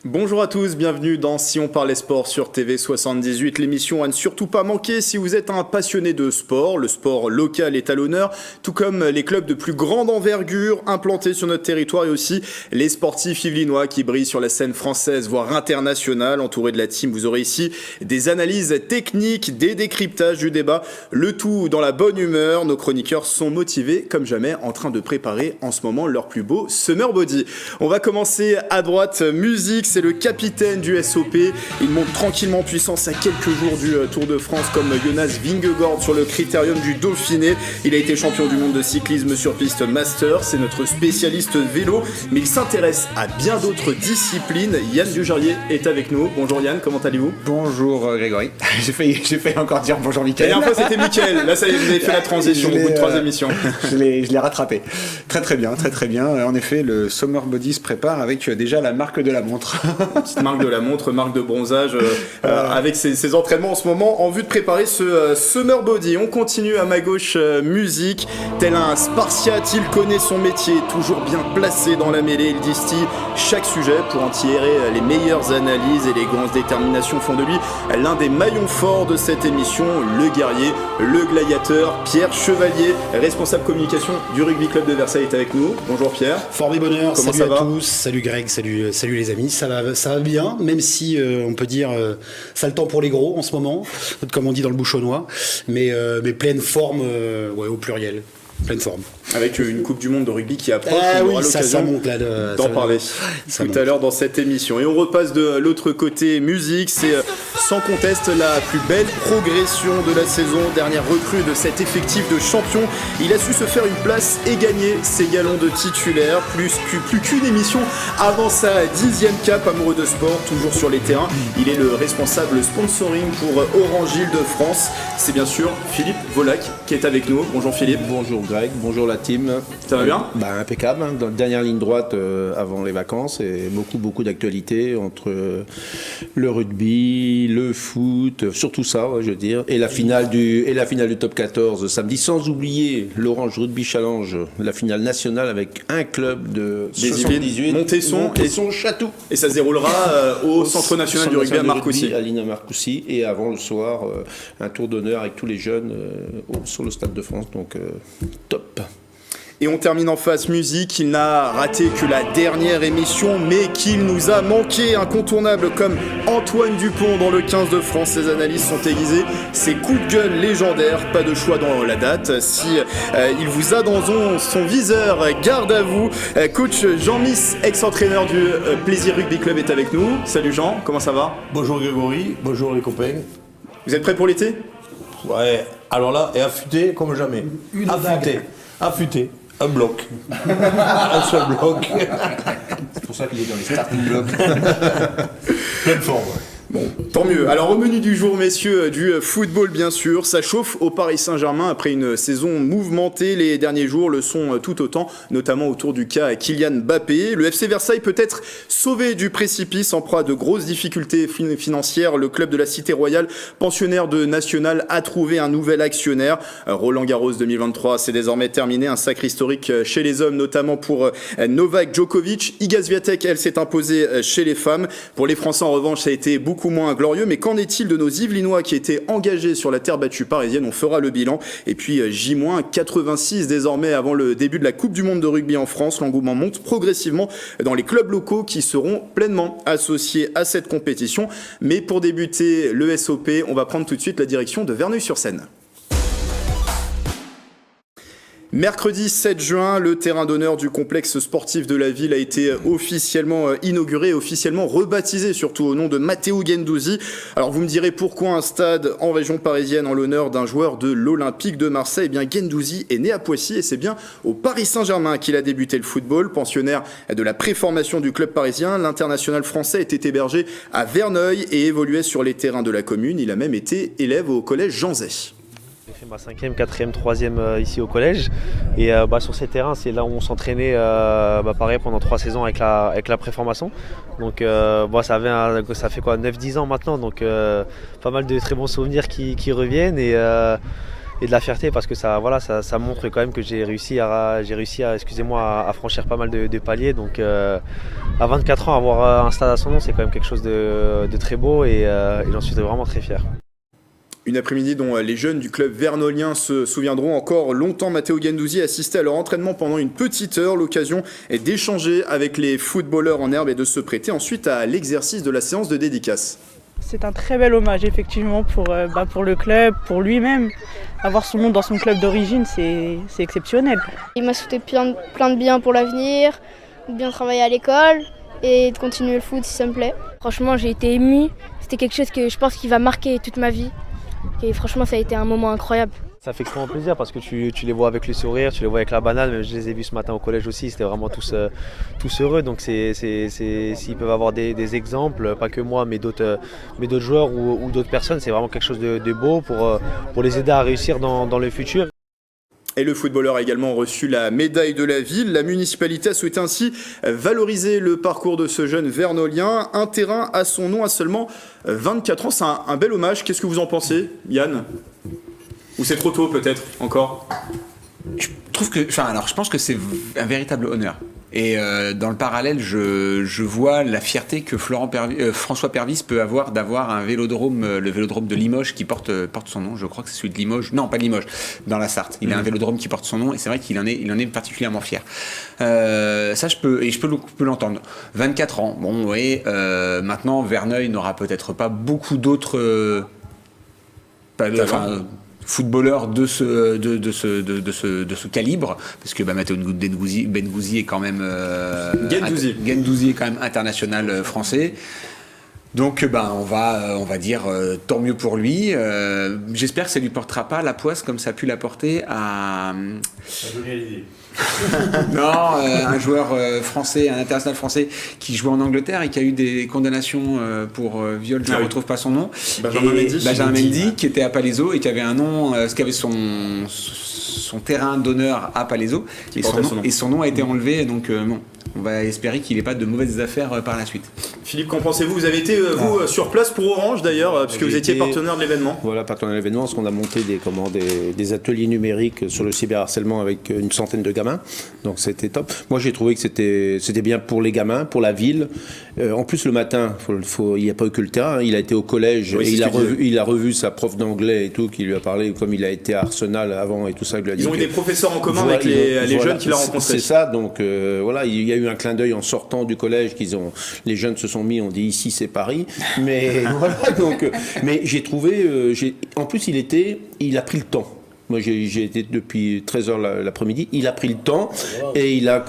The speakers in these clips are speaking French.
Bonjour à tous, bienvenue dans Si on parlait sport sur TV78, l'émission à ne surtout pas manquer si vous êtes un passionné de sport. Le sport local est à l'honneur, tout comme les clubs de plus grande envergure implantés sur notre territoire et aussi les sportifs yvelinois qui brillent sur la scène française, voire internationale. Entouré de la team, vous aurez ici des analyses techniques, des décryptages du débat, le tout dans la bonne humeur. Nos chroniqueurs sont motivés comme jamais, en train de préparer en ce moment leur plus beau Summer Body. On va commencer à droite, musique. C'est le capitaine du SOP. Il monte tranquillement en puissance à quelques jours du Tour de France comme Jonas Vingegaard sur le critérium du Dauphiné. Il a été champion du monde de cyclisme sur piste master. C'est notre spécialiste vélo, mais il s'intéresse à bien d'autres disciplines. Yann Dujarrier est avec nous. Bonjour Yann, comment allez-vous ? Bonjour Grégory. J'ai failli encore dire bonjour Mickaël. La dernière fois c'était Mickaël. Là ça y est, vous avez fait la transition au bout de 3 émissions. Je l'ai rattrapé. Très bien. En effet, le Summer Body se prépare avec déjà la marque de la montre. Petite marque de la montre, marque de bronzage, avec ses entraînements en ce moment en vue de préparer ce Summer Body. On continue à ma gauche, musique. Tel un Spartiate, il connaît son métier, toujours bien placé dans la mêlée. Il distille chaque sujet pour en tirer les meilleures analyses. Élégance, détermination font de lui l'un des maillons forts de cette émission. Le guerrier, le gladiateur, Pierre Chevalier, responsable communication du Rugby Club de Versailles est avec nous. Bonjour Pierre. Fort et bonheur, comment salut ça à va tous, salut Greg, salut les amis, ça va bien, même si on peut dire ça le temps pour les gros en ce moment, comme on dit dans le bouchonnois, mais pleine forme, au pluriel, pleine forme. Avec une Coupe du Monde de rugby qui approche, on aura ça l'occasion monte là d'en parler tout à l'heure dans cette émission. Et on repasse de l'autre côté, musique, c'est sans conteste la plus belle progression de la saison. Dernière recrue de cet effectif de champion, il a su se faire une place et gagner ses galons de titulaire. Plus qu'une émission avant sa 10e cape, amoureux de sport, toujours sur les terrains. Il est le responsable sponsoring pour Orange Île-de-France. C'est bien sûr Philippe Volac qui est avec nous. Bonjour Philippe. Bonjour Greg, bonjour la team. Ça va bien ? Impeccable, dans la dernière ligne droite avant les vacances et beaucoup d'actualités entre le rugby, le foot, surtout ça, je veux dire, et la finale du top 14 samedi, sans oublier l'Orange Rugby Challenge, la finale nationale avec un club de 78, Montesson Château. Et ça se déroulera au Centre national du rugby à Marcoussis. À l'INA Marcoussis, et avant le soir, un tour d'honneur avec tous les jeunes sur le Stade de France, donc top. Et on termine en face musique, il n'a raté que la dernière émission, mais qu'il nous a manqué, incontournable comme Antoine Dupont dans le 15 de France. Ses analyses sont aiguisées, ses coups de gueule légendaires, pas de choix dans la date. Si il vous a dans son viseur, garde à vous. Coach Jean-Miss, ex-entraîneur du Plaisir Rugby Club est avec nous. Salut Jean, comment ça va ? Bonjour Grégory, bonjour les copains. Vous êtes prêts pour l'été ? Ouais, alors là, et affûté comme jamais. Affûté. Un bloc. Un seul bloc. C'est pour ça qu'il est dans les starting blocks. Pleine forme. Bon, tant mieux. Alors au menu du jour, messieurs, du football bien sûr, ça chauffe au Paris Saint-Germain après une saison mouvementée. Les derniers jours le sont tout autant, notamment autour du cas Kylian Mbappé. Le FC Versailles peut être sauvé du précipice en proie à de grosses difficultés financières. Le club de la Cité Royale, pensionnaire de National, a trouvé un nouvel actionnaire. Roland Garros 2023, c'est désormais terminé. Un sacre historique chez les hommes, notamment pour Novak Djokovic. Iga Swiatek, elle s'est imposée chez les femmes. Pour les Français, en revanche, ça a été beaucoup moins glorieux, mais qu'en est-il de nos Yvelinois qui étaient engagés sur la terre battue parisienne ? On fera le bilan. Et puis J-86 désormais avant le début de la Coupe du Monde de rugby en France. L'engouement monte progressivement dans les clubs locaux qui seront pleinement associés à cette compétition. Mais pour débuter le SOP, on va prendre tout de suite la direction de Verneuil-sur-Seine. Mercredi 7 juin, le terrain d'honneur du complexe sportif de la ville a été officiellement inauguré, officiellement rebaptisé, surtout au nom de Matteo Guendouzi. Alors vous me direz pourquoi un stade en région parisienne en l'honneur d'un joueur de l'Olympique de Marseille ? Eh bien Guendouzi est né à Poissy et c'est bien au Paris Saint-Germain qu'il a débuté le football. Pensionnaire de la préformation du club parisien, l'international français était hébergé à Verneuil et évoluait sur les terrains de la commune. Il a même été élève au collège Jean Zay. J'ai fait ma 5e, 4e, 3e ici au collège et sur ces terrains c'est là où on s'entraînait pareil pendant 3 saisons avec la préformation donc ça fait quoi 9-10 ans maintenant donc pas mal de très bons souvenirs qui reviennent et de la fierté parce que ça montre quand même que j'ai réussi à franchir pas mal de paliers. Donc à 24 ans, avoir un stade à son nom, c'est quand même quelque chose de très beau et j'en suis vraiment très fier. Une après-midi dont les jeunes du club vernolien se souviendront encore longtemps. Matteo Guendouzi assistait à leur entraînement pendant une petite heure. L'occasion est d'échanger avec les footballeurs en herbe et de se prêter ensuite à l'exercice de la séance de dédicace. C'est un très bel hommage effectivement pour le club, pour lui-même. Avoir son nom dans son club d'origine, c'est exceptionnel. Il m'a souhaité plein de bien pour l'avenir, de bien travailler à l'école et de continuer le foot si ça me plaît. Franchement, j'ai été émue. C'était quelque chose que je pense qui va marquer toute ma vie. Et franchement, ça a été un moment incroyable. Ça fait extrêmement plaisir parce que tu les vois avec le sourire, tu les vois avec la banane. Même je les ai vus ce matin au collège aussi, c'était vraiment tous heureux. Donc s'ils peuvent avoir des exemples, pas que moi, mais d'autres joueurs ou d'autres personnes, c'est vraiment quelque chose de beau pour les aider à réussir dans le futur. Et le footballeur a également reçu la médaille de la ville. La municipalité a souhaité ainsi valoriser le parcours de ce jeune vernolien. Un terrain à son nom à seulement 24 ans. C'est un bel hommage. Qu'est-ce que vous en pensez, Yann ? Ou c'est trop tôt peut-être encore ? Je pense que c'est un véritable honneur. Et dans le parallèle, je vois la fierté que François Pervis peut avoir d'avoir un vélodrome, le vélodrome de Limoges qui porte son nom. Je crois que c'est celui de Limoges. Non, pas de Limoges, dans la Sarthe. Il a un vélodrome qui porte son nom et c'est vrai qu'il en est particulièrement fier. Ça, je peux l'entendre. 24 ans. Bon, oui. Maintenant, Verneuil n'aura peut-être pas beaucoup d'autres. Footballeur de ce calibre, parce que Matteo Guendouzi est quand même Guendouzi est quand même international français. Donc on va dire tant mieux pour lui. J'espère que ça lui portera pas la poisse comme ça a pu la porter à un joueur français, un international français qui jouait en Angleterre et qui a eu des condamnations pour viol, je ne retrouve pas son nom. Benjamin Mendy, qui était à Palaiseau et qui avait un nom, qui avait son terrain d'honneur à Palaiseau et son nom a été enlevé. Donc on va espérer qu'il n'ait pas de mauvaises affaires par la suite. Philippe, qu'en pensez-vous ? Vous avez été, sur place pour Orange d'ailleurs, puisque vous étiez partenaire de l'événement. Voilà, partenaire de l'événement, parce qu'on a monté des ateliers numériques sur le cyberharcèlement avec une centaine de gamins. Donc c'était top. Moi j'ai trouvé que c'était bien pour les gamins, pour la ville. En plus le matin, il n'y a pas eu que le terrain, il a été au collège et il a revu sa prof d'anglais et tout, qui lui a parlé, comme il a été à Arsenal avant et tout ça. Ils ont eu des professeurs en commun avec les jeunes qu'il a rencontrés. C'est ça, donc voilà, il y a eu un clin d'œil en sortant du collège les jeunes se sont mis, on dit ici c'est Paris, mais voilà, donc mais j'ai trouvé en plus il a pris le temps. Moi j'ai été depuis 13h l'après-midi, il a pris le temps et il a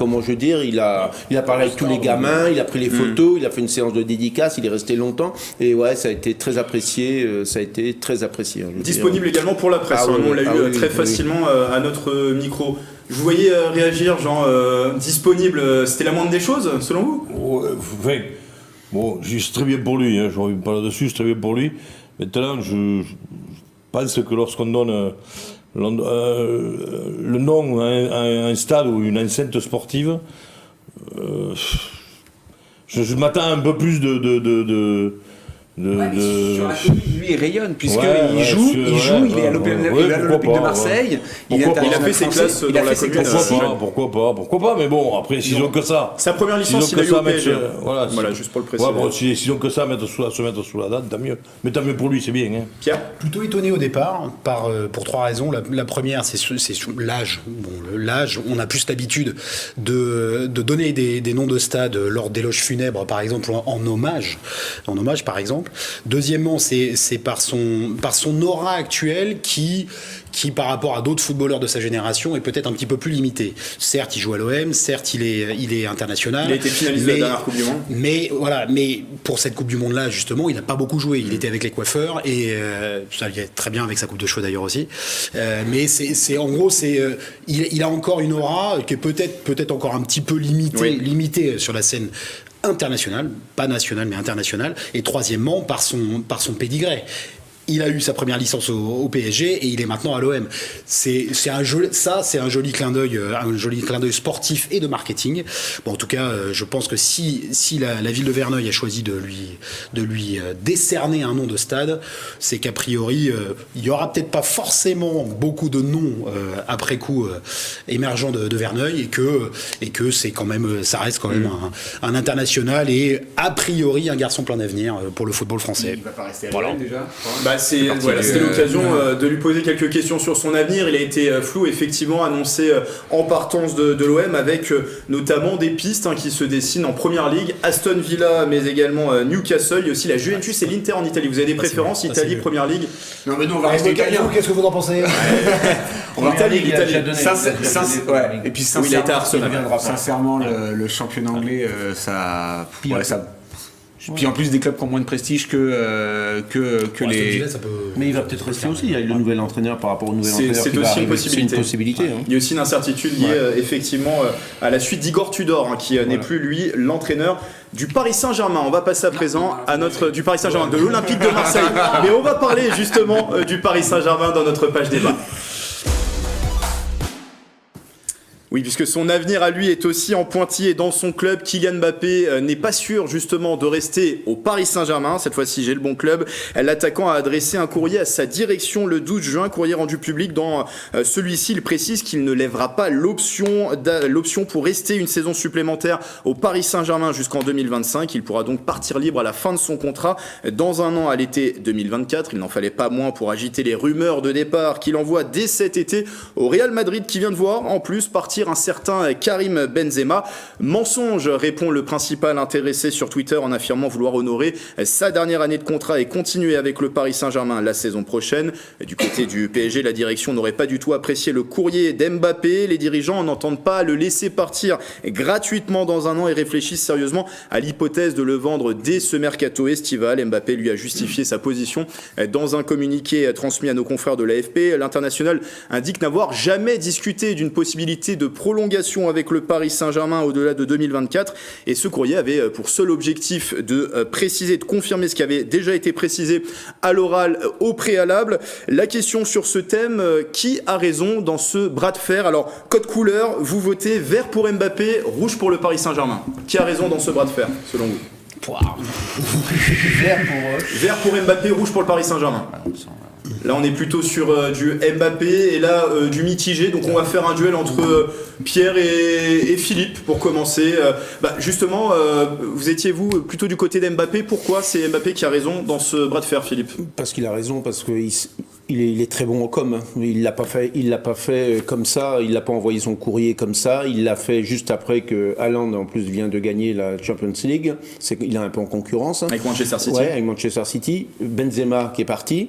parlé avec tous les gamins, il a pris les photos, il a fait une séance de dédicace, il est resté longtemps et ouais, ça a été très apprécié, Disponible également pour la presse, on l'a eu très facilement à notre micro. Je vous voyais réagir, disponible, c'était la moindre des choses, selon vous ? C'est très bien pour lui, je ne reviens pas là-dessus, c'est très bien pour lui. Maintenant, je pense que lorsqu'on donne le nom à un stade ou une enceinte sportive, je m'attends un peu plus sur la commune, lui, il rayonne, puisqu'il joue, il est à l'Olympique de Marseille, il a fait ses classes dans la commune. Pourquoi pas, mais bon, après, s'ils ont que ça. Sa première licence, il a eu au PSG. Voilà, juste pour le préciser. S'ils ont que ça à se mettre sous la date, tant mieux. Mais tant mieux pour lui, c'est bien. Hein. Pierre ? Plutôt étonné au départ, pour trois raisons. La première, c'est l'âge. Bon, l'âge, on a plus l'habitude de donner des noms de stades lors d'éloges funèbres, par exemple, en hommage, par exemple. Deuxièmement, c'est par son aura actuelle qui par rapport à d'autres footballeurs de sa génération est peut-être un petit peu plus limité. Certes, il joue à l'OM, certes, il est international. Il a été finalisé de la dernière Coupe du Monde. Mais pour cette Coupe du Monde-là, justement, il n'a pas beaucoup joué. Il était avec les coiffeurs et ça allait très bien avec sa coupe de cheveux d'ailleurs aussi. Mais il a encore une aura qui est peut-être encore un petit peu limitée sur la scène international, pas national mais international, et troisièmement par son pédigré. il a eu sa première licence au PSG et il est maintenant à l'OM. C'est un joli clin d'œil, sportif et de marketing. Bon, en tout cas, je pense que si la ville de Verneuil a choisi de lui décerner un nom de stade, c'est qu'a priori, il y aura peut-être pas forcément beaucoup de noms après coup émergents de Verneuil et que c'est quand même, ça reste quand même un international et a priori un garçon plein d'avenir pour le football français. Il va pas rester à l'OM déjà. C'était l'occasion de lui poser quelques questions sur son avenir. Il a été flou, effectivement, annoncé en partance de l'OM avec notamment des pistes qui se dessinent en Première Ligue, Aston Villa, mais également Newcastle. Il y a aussi la Juventus et l'Inter en Italie. Vous avez des préférences, Italie, Première Ligue? Non, mais nous, on va rester italien. Qu'est-ce que vous en pensez? L'Italie. Et puis, il a été à Arsenal. Sincèrement, le championnat anglais, ça. Puis en plus des clubs qui ont moins de prestige que les. Mais il va peut-être rester aussi. Il y a le nouvel entraîneur par rapport au nouvel entraîneur. C'est aussi une possibilité. C'est une possibilité. Il y a aussi une incertitude liée effectivement à la suite d'Igor Tudor, qui n'est plus lui l'entraîneur du Paris Saint-Germain. On va passer à présent à du Paris Saint-Germain, de l'Olympique de Marseille. Mais on va parler justement du Paris Saint-Germain dans notre page débat. Oui, puisque son avenir à lui est aussi en pointillé dans son club. Kylian Mbappé n'est pas sûr justement de rester au Paris Saint-Germain. Cette fois-ci, j'ai le bon club. L'attaquant a adressé un courrier à sa direction le 12 juin, courrier rendu public. Dans celui-ci, il précise qu'il ne lèvera pas l'option pour rester une saison supplémentaire au Paris Saint-Germain jusqu'en 2025. Il pourra donc partir libre à la fin de son contrat dans un an à l'été 2024. Il n'en fallait pas moins pour agiter les rumeurs de départ qu'il envoie dès cet été au Real Madrid, qui vient de voir en plus partir un certain Karim Benzema. Mensonge, répond le principal intéressé sur Twitter en affirmant vouloir honorer sa dernière année de contrat et continuer avec le Paris Saint-Germain la saison prochaine. Du côté du PSG, la direction n'aurait pas du tout apprécié le courrier d'Mbappé. Les dirigeants n'entendent pas le laisser partir gratuitement dans un an et réfléchissent sérieusement à l'hypothèse de le vendre dès ce mercato estival. Mbappé lui a justifié sa position dans un communiqué transmis à nos confrères de l'AFP. L'international indique n'avoir jamais discuté d'une possibilité de prolongation avec le Paris Saint-Germain au-delà de 2024, et ce courrier avait pour seul objectif de préciser, de confirmer ce qui avait déjà été précisé à l'oral au préalable. La question sur ce thème, qui a raison dans ce bras de fer? Alors, code couleur, vous votez vert pour Mbappé, rouge pour le Paris Saint-Germain. Qui a raison dans ce bras de fer, selon vous? Vert pour Mbappé, rouge pour le Paris Saint-Germain. Là, on est plutôt sur du Mbappé et là, du mitigé. Donc, on va faire un duel entre Pierre et Philippe pour commencer. Justement, vous étiez, vous, plutôt du côté d'Mbappé. Pourquoi c'est Mbappé qui a raison dans ce bras de fer, Philippe? Parce qu'il a raison, parce qu'il est très bon en com. Il l'a pas fait comme ça. Il l'a pas envoyé son courrier comme ça. Il l'a fait juste après que Haaland, en plus, vient de gagner la Champions League. Il est un peu en concurrence. Avec Manchester City. Ouais, avec Manchester City. Benzema qui est parti.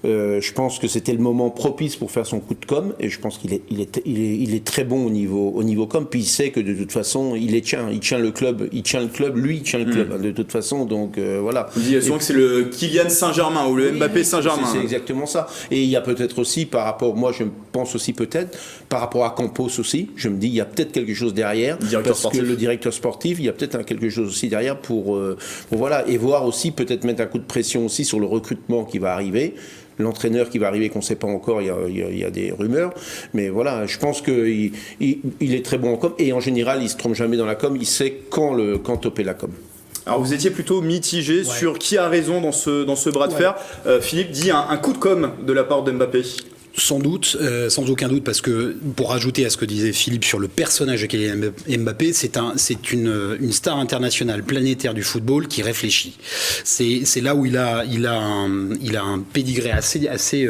Je pense que c'était le moment propice pour faire son coup de com, et je pense qu'il est très bon au niveau com. Puis il sait que de toute façon il tient le club, de toute façon. Donc voilà. Vous dites souvent que c'est le Kylian Saint-Germain ou le Mbappé Saint-Germain. C'est exactement ça. Et il y a peut-être aussi par rapport, moi je pense aussi peut-être par rapport à Campos aussi. Je me dis il y a peut-être quelque chose derrière, que le directeur sportif, il y a peut-être quelque chose aussi derrière pour voilà, et voir aussi peut-être mettre un coup de pression aussi sur le recrutement qui va arriver. L'entraîneur qui va arriver, qu'on ne sait pas encore, il y a des rumeurs. Mais voilà, je pense qu'il est très bon en com. Et en général, il ne se trompe jamais dans la com. Il sait quand topper la com. Alors vous étiez plutôt mitigé sur qui a raison dans ce bras de fer. Philippe dit un coup de com de la part de Mbappé. Sans doute, sans aucun doute, parce que pour rajouter à ce que disait Philippe sur le personnage de Kylian Mbappé, c'est une star internationale planétaire du football qui réfléchit. C'est là où il a un pédigré assez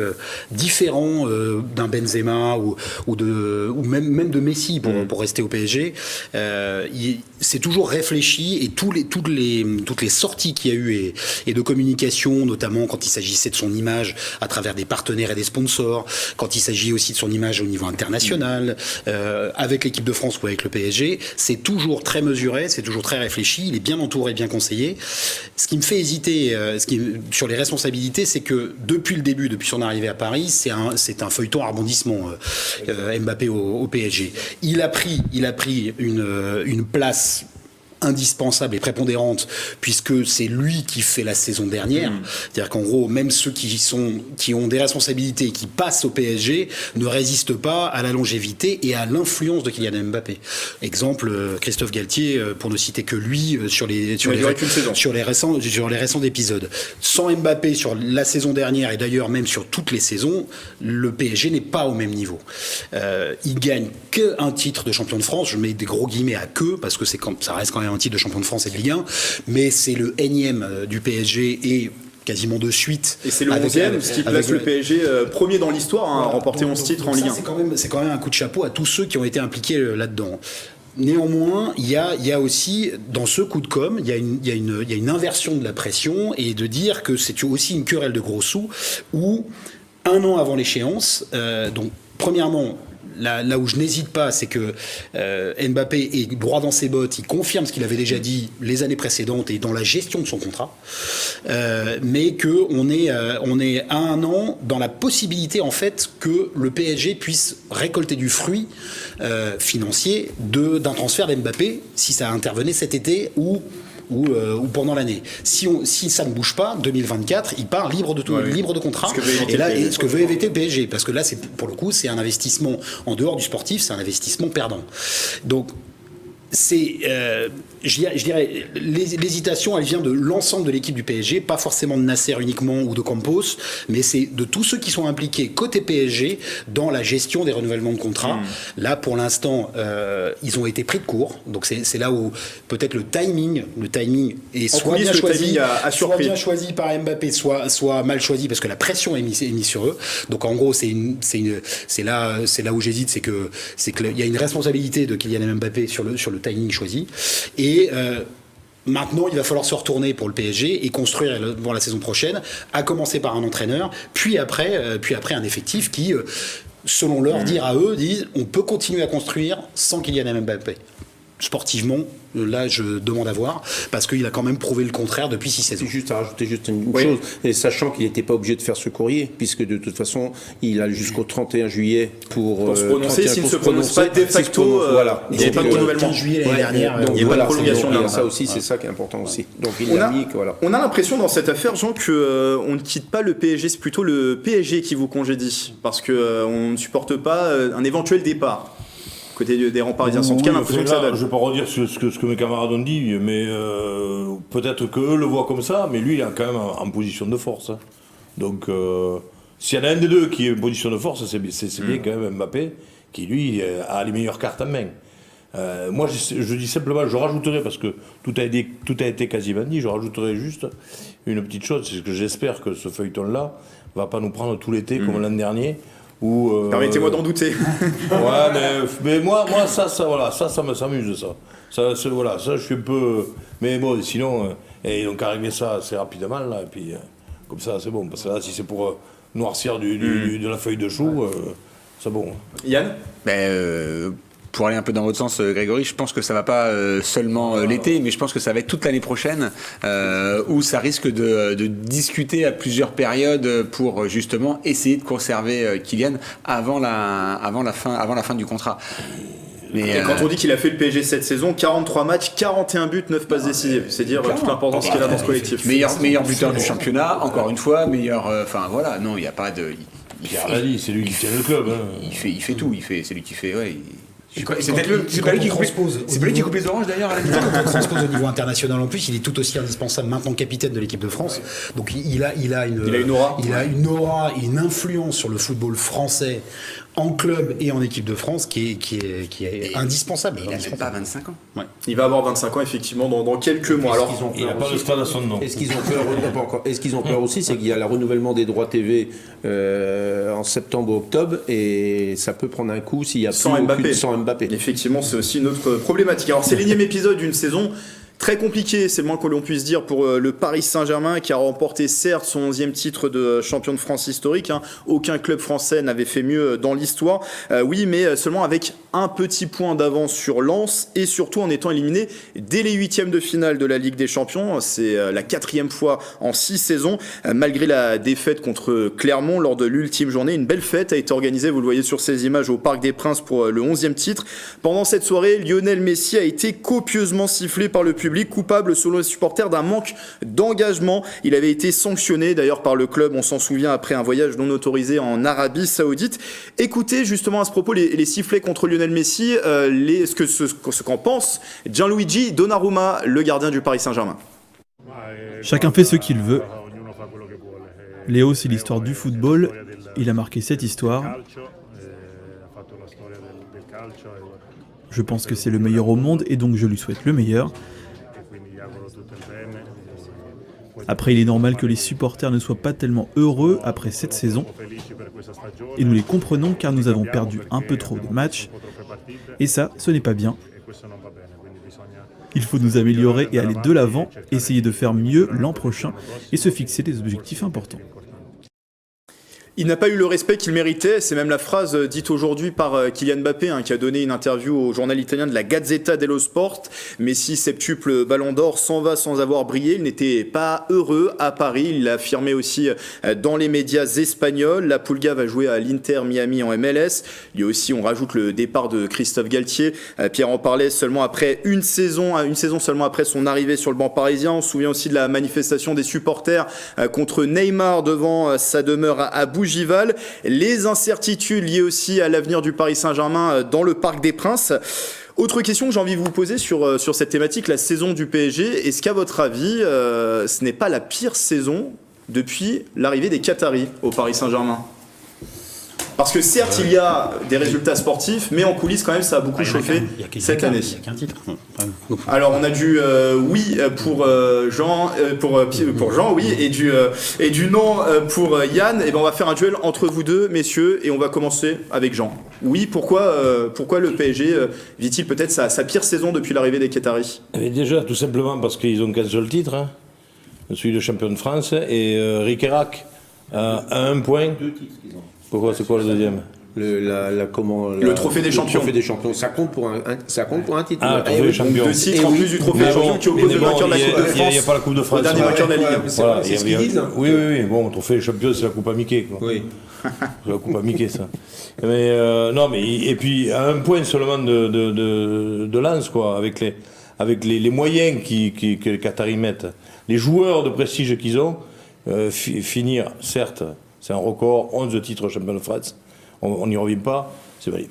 différent d'un Benzema ou même de Messi pour rester au PSG. C'est toujours réfléchi, et toutes les sorties qu'il y a eu et de communication, notamment quand il s'agissait de son image à travers des partenaires et des sponsors, quand il s'agit aussi de son image au niveau international, avec l'équipe de France ou avec le PSG, c'est toujours très mesuré, c'est toujours très réfléchi, il est bien entouré, bien conseillé. Ce qui me fait hésiter sur les responsabilités, c'est que depuis le début, depuis son arrivée à Paris, c'est un feuilleton à rebondissement, Mbappé au PSG. Il a pris une place indispensable et prépondérante, puisque c'est lui qui fait la saison dernière. C'est-à-dire qu'en gros, même ceux qui ont des responsabilités et qui passent au PSG ne résistent pas à la longévité et à l'influence de Kylian Mbappé. Exemple, Christophe Galtier, pour ne citer que lui, sur les récents épisodes. Sans Mbappé sur la saison dernière et d'ailleurs même sur toutes les saisons, le PSG n'est pas au même niveau. Il gagne qu'un titre de champion de France. Je mets des gros guillemets à que, parce que ça reste quand même un titre de champion de France et de Ligue 1, mais c'est le énième du PSG et quasiment de suite. Et c'est le 11e, ce qui place le PSG premier dans l'histoire, à remporter 11 titres en Ligue 1. C'est quand même un coup de chapeau à tous ceux qui ont été impliqués là-dedans. Néanmoins, il y a aussi, dans ce coup de com', il y a une inversion de la pression et de dire que c'est aussi une querelle de gros sous où, un an avant l'échéance, donc premièrement, là où je n'hésite pas, c'est que Mbappé est droit dans ses bottes, il confirme ce qu'il avait déjà dit les années précédentes et dans la gestion de son contrat, mais qu'on est à un an dans la possibilité en fait que le PSG puisse récolter du fruit financier d'un transfert d'Mbappé si ça intervenait cet été ou pendant l'année. Si ça ne bouge pas, 2024, il part libre de contrat. Ce que veut éviter le PSG, parce que là, pour le coup, c'est un investissement en dehors du sportif, c'est un investissement perdant. Donc, je dirais, l'hésitation, elle vient de l'ensemble de l'équipe du PSG, pas forcément de Nasser uniquement ou de Campos, mais c'est de tous ceux qui sont impliqués côté PSG dans la gestion des renouvellements de contrats. Là, pour l'instant, ils ont été pris de court, donc c'est là où peut-être le timing est soit bien choisi par Mbappé, soit mal choisi parce que la pression est mise sur eux. Donc en gros, c'est là où j'hésite, c'est qu'il y a une responsabilité de Kylian Mbappé sur le timing choisi. Et maintenant, il va falloir se retourner pour le PSG et construire pour la saison prochaine, à commencer par un entraîneur, puis après un effectif qui, selon leur dire à eux, disent on peut continuer à construire sans Kylian Mbappé. Sportivement, là, je demande à voir, parce qu'il a quand même prouvé le contraire depuis 6 saisons. Juste à rajouter une chose, et sachant qu'il n'était pas obligé de faire ce courrier, puisque de toute façon, il a jusqu'au 31 juillet pour se prononcer. S'il ne se prononce pas de facto, il n'y a pas de renouvellement. Juillet l'année dernière. Il n'y a pas de prolongation. Ça aussi, c'est ça qui est important aussi. Donc il l'a mis. On a l'impression dans cette affaire, Jean, qu'on ne quitte pas le PSG, c'est plutôt le PSG qui vous congédie, parce qu'on ne supporte pas un éventuel départ. Côté des rangs parisiens, en tout cas, l'impression que ça donne. Je ne vais pas redire ce que mes camarades ont dit, mais peut-être qu'eux le voient comme ça, mais lui, il est quand même en position de force. Donc, s'il y en a un des deux qui est en position de force, c'est bien quand même Mbappé, qui lui a les meilleures cartes en main. Moi, je dis simplement, je rajouterai, parce que tout a été quasiment dit, je rajouterai juste une petite chose, c'est que j'espère que ce feuilleton-là ne va pas nous prendre tout l'été comme l'an dernier. Permettez-moi d'en douter. Ouais, mais moi ça m'amuse ça, je suis un peu, mais bon, sinon ils ont qu'à régler ça assez rapidement là, et puis comme ça c'est bon, parce que là si c'est pour noircir de la feuille de chou, c'est bon. Yann, pour aller un peu dans votre sens, Grégory, je pense que ça va pas seulement l'été, mais je pense que ça va être toute l'année prochaine, où ça risque de discuter à plusieurs périodes pour justement essayer de conserver Kylian avant la fin du contrat. Mais quand on dit qu'il a fait le PSG cette saison, 43 matchs, 41 buts, 9 passes décisives, c'est dire toute l'importance qu'il a dans ce collectif. Meilleur buteur du championnat, encore une fois, non, il n'y a pas de... C'est lui qui tient le club. Il fait tout, c'est lui qui fait... C'est pas lui qui coupe les oranges d'ailleurs à la mi-temps. Quand on transpose au niveau international en plus, il est tout aussi indispensable maintenant capitaine de l'équipe de France. Donc il a une aura et une influence sur le football français en club et en équipe de France qui est indispensable. Il n'a même pas 25 ans. Ouais. Il va avoir 25 ans effectivement dans quelques mois. Alors, il n'a pas de stade à son nom. Est-ce qu'ils ont peur aussi, c'est qu'il y a le renouvellement des droits TV en septembre-octobre et ça peut prendre un coup s'il y a sans Mbappé. Effectivement, c'est aussi une autre problématique. Alors c'est l'énième épisode d'une saison très compliqué, c'est le moins que l'on puisse dire pour le Paris Saint-Germain qui a remporté certes son 11e titre de champion de France historique. Aucun club français n'avait fait mieux dans l'histoire. Oui, mais seulement avec un petit point d'avance sur Lens et surtout en étant éliminé dès les huitièmes de finale de la Ligue des Champions. C'est la 4e fois en 6 saisons. Malgré la défaite contre Clermont lors de l'ultime journée, une belle fête a été organisée, vous le voyez sur ces images, au Parc des Princes pour le 11e titre. Pendant cette soirée, Lionel Messi a été copieusement sifflé par le public, coupable selon les supporters d'un manque d'engagement. Il avait été sanctionné d'ailleurs par le club, on s'en souvient, après un voyage non autorisé en Arabie Saoudite. Écoutez justement à ce propos les sifflets contre Lionel Messi, ce qu'en pense Gianluigi Donnarumma, le gardien du Paris Saint-Germain. Chacun fait ce qu'il veut. Léo, c'est l'histoire du football. Il a marqué cette histoire. Je pense que c'est le meilleur au monde et donc je lui souhaite le meilleur. Après, il est normal que les supporters ne soient pas tellement heureux après cette saison. Et nous les comprenons car nous avons perdu un peu trop de matchs. Et ça, ce n'est pas bien. Il faut nous améliorer et aller de l'avant, essayer de faire mieux l'an prochain et se fixer des objectifs importants. Il n'a pas eu le respect qu'il méritait, c'est même la phrase dite aujourd'hui par Kylian Mbappé, qui a donné une interview au journal italien de la Gazzetta dello Sport. Messi, septuple ballon d'or, s'en va sans avoir brillé, il n'était pas heureux à Paris, il l'a affirmé aussi dans les médias espagnols. La Pulga va jouer à l'Inter Miami en MLS. Lui aussi, on rajoute le départ de Christophe Galtier. Pierre en parlait seulement après une saison seulement après son arrivée sur le banc parisien. On se souvient aussi de la manifestation des supporters contre Neymar devant sa demeure à Bougival. Les incertitudes liées aussi à l'avenir du Paris Saint-Germain dans le Parc des Princes. Autre question que j'ai envie de vous poser sur cette thématique, la saison du PSG. Est-ce qu'à votre avis, ce n'est pas la pire saison depuis l'arrivée des Qataris au Paris Saint-Germain ? Parce que certes, il y a des résultats sportifs, mais en coulisses, quand même, ça a beaucoup chauffé cette année. Il n'y a qu'un titre. Alors, on a du oui pour Jean, pour Jean, oui, et du non pour Yann. Et ben, on va faire un duel entre vous deux, messieurs, et on va commencer avec Jean. Oui, pourquoi le PSG vit-il peut-être sa pire saison depuis l'arrivée des Qataris ? Déjà, tout simplement parce qu'ils ont qu'un seul titre, celui de champion de France, et Riquerac à 1 point. 2 titres qu'ils ont. Pourquoi, c'est quoi le deuxième ? Le trophée des champions. Le trophée des champions, ça compte pour un titre. Ah, trophée des champions. 2 titres en plus du trophée des champions qui oppose le vainqueur de la Coupe de France. Il n'y a pas la Coupe de France. Le dernier vainqueur de la Ligue. Voilà, c'est ce qu'ils disent. Oui. Bon, le trophée des champions, c'est la Coupe à Mickey, quoi. Oui. C'est la Coupe à Mickey, ça. Mais et puis à 1 point seulement de Lens, quoi, avec les moyens que les Qataris mettent, les joueurs de prestige qu'ils ont, finir, certes. C'est un record, 11 titres champion de France. On n'y revient pas.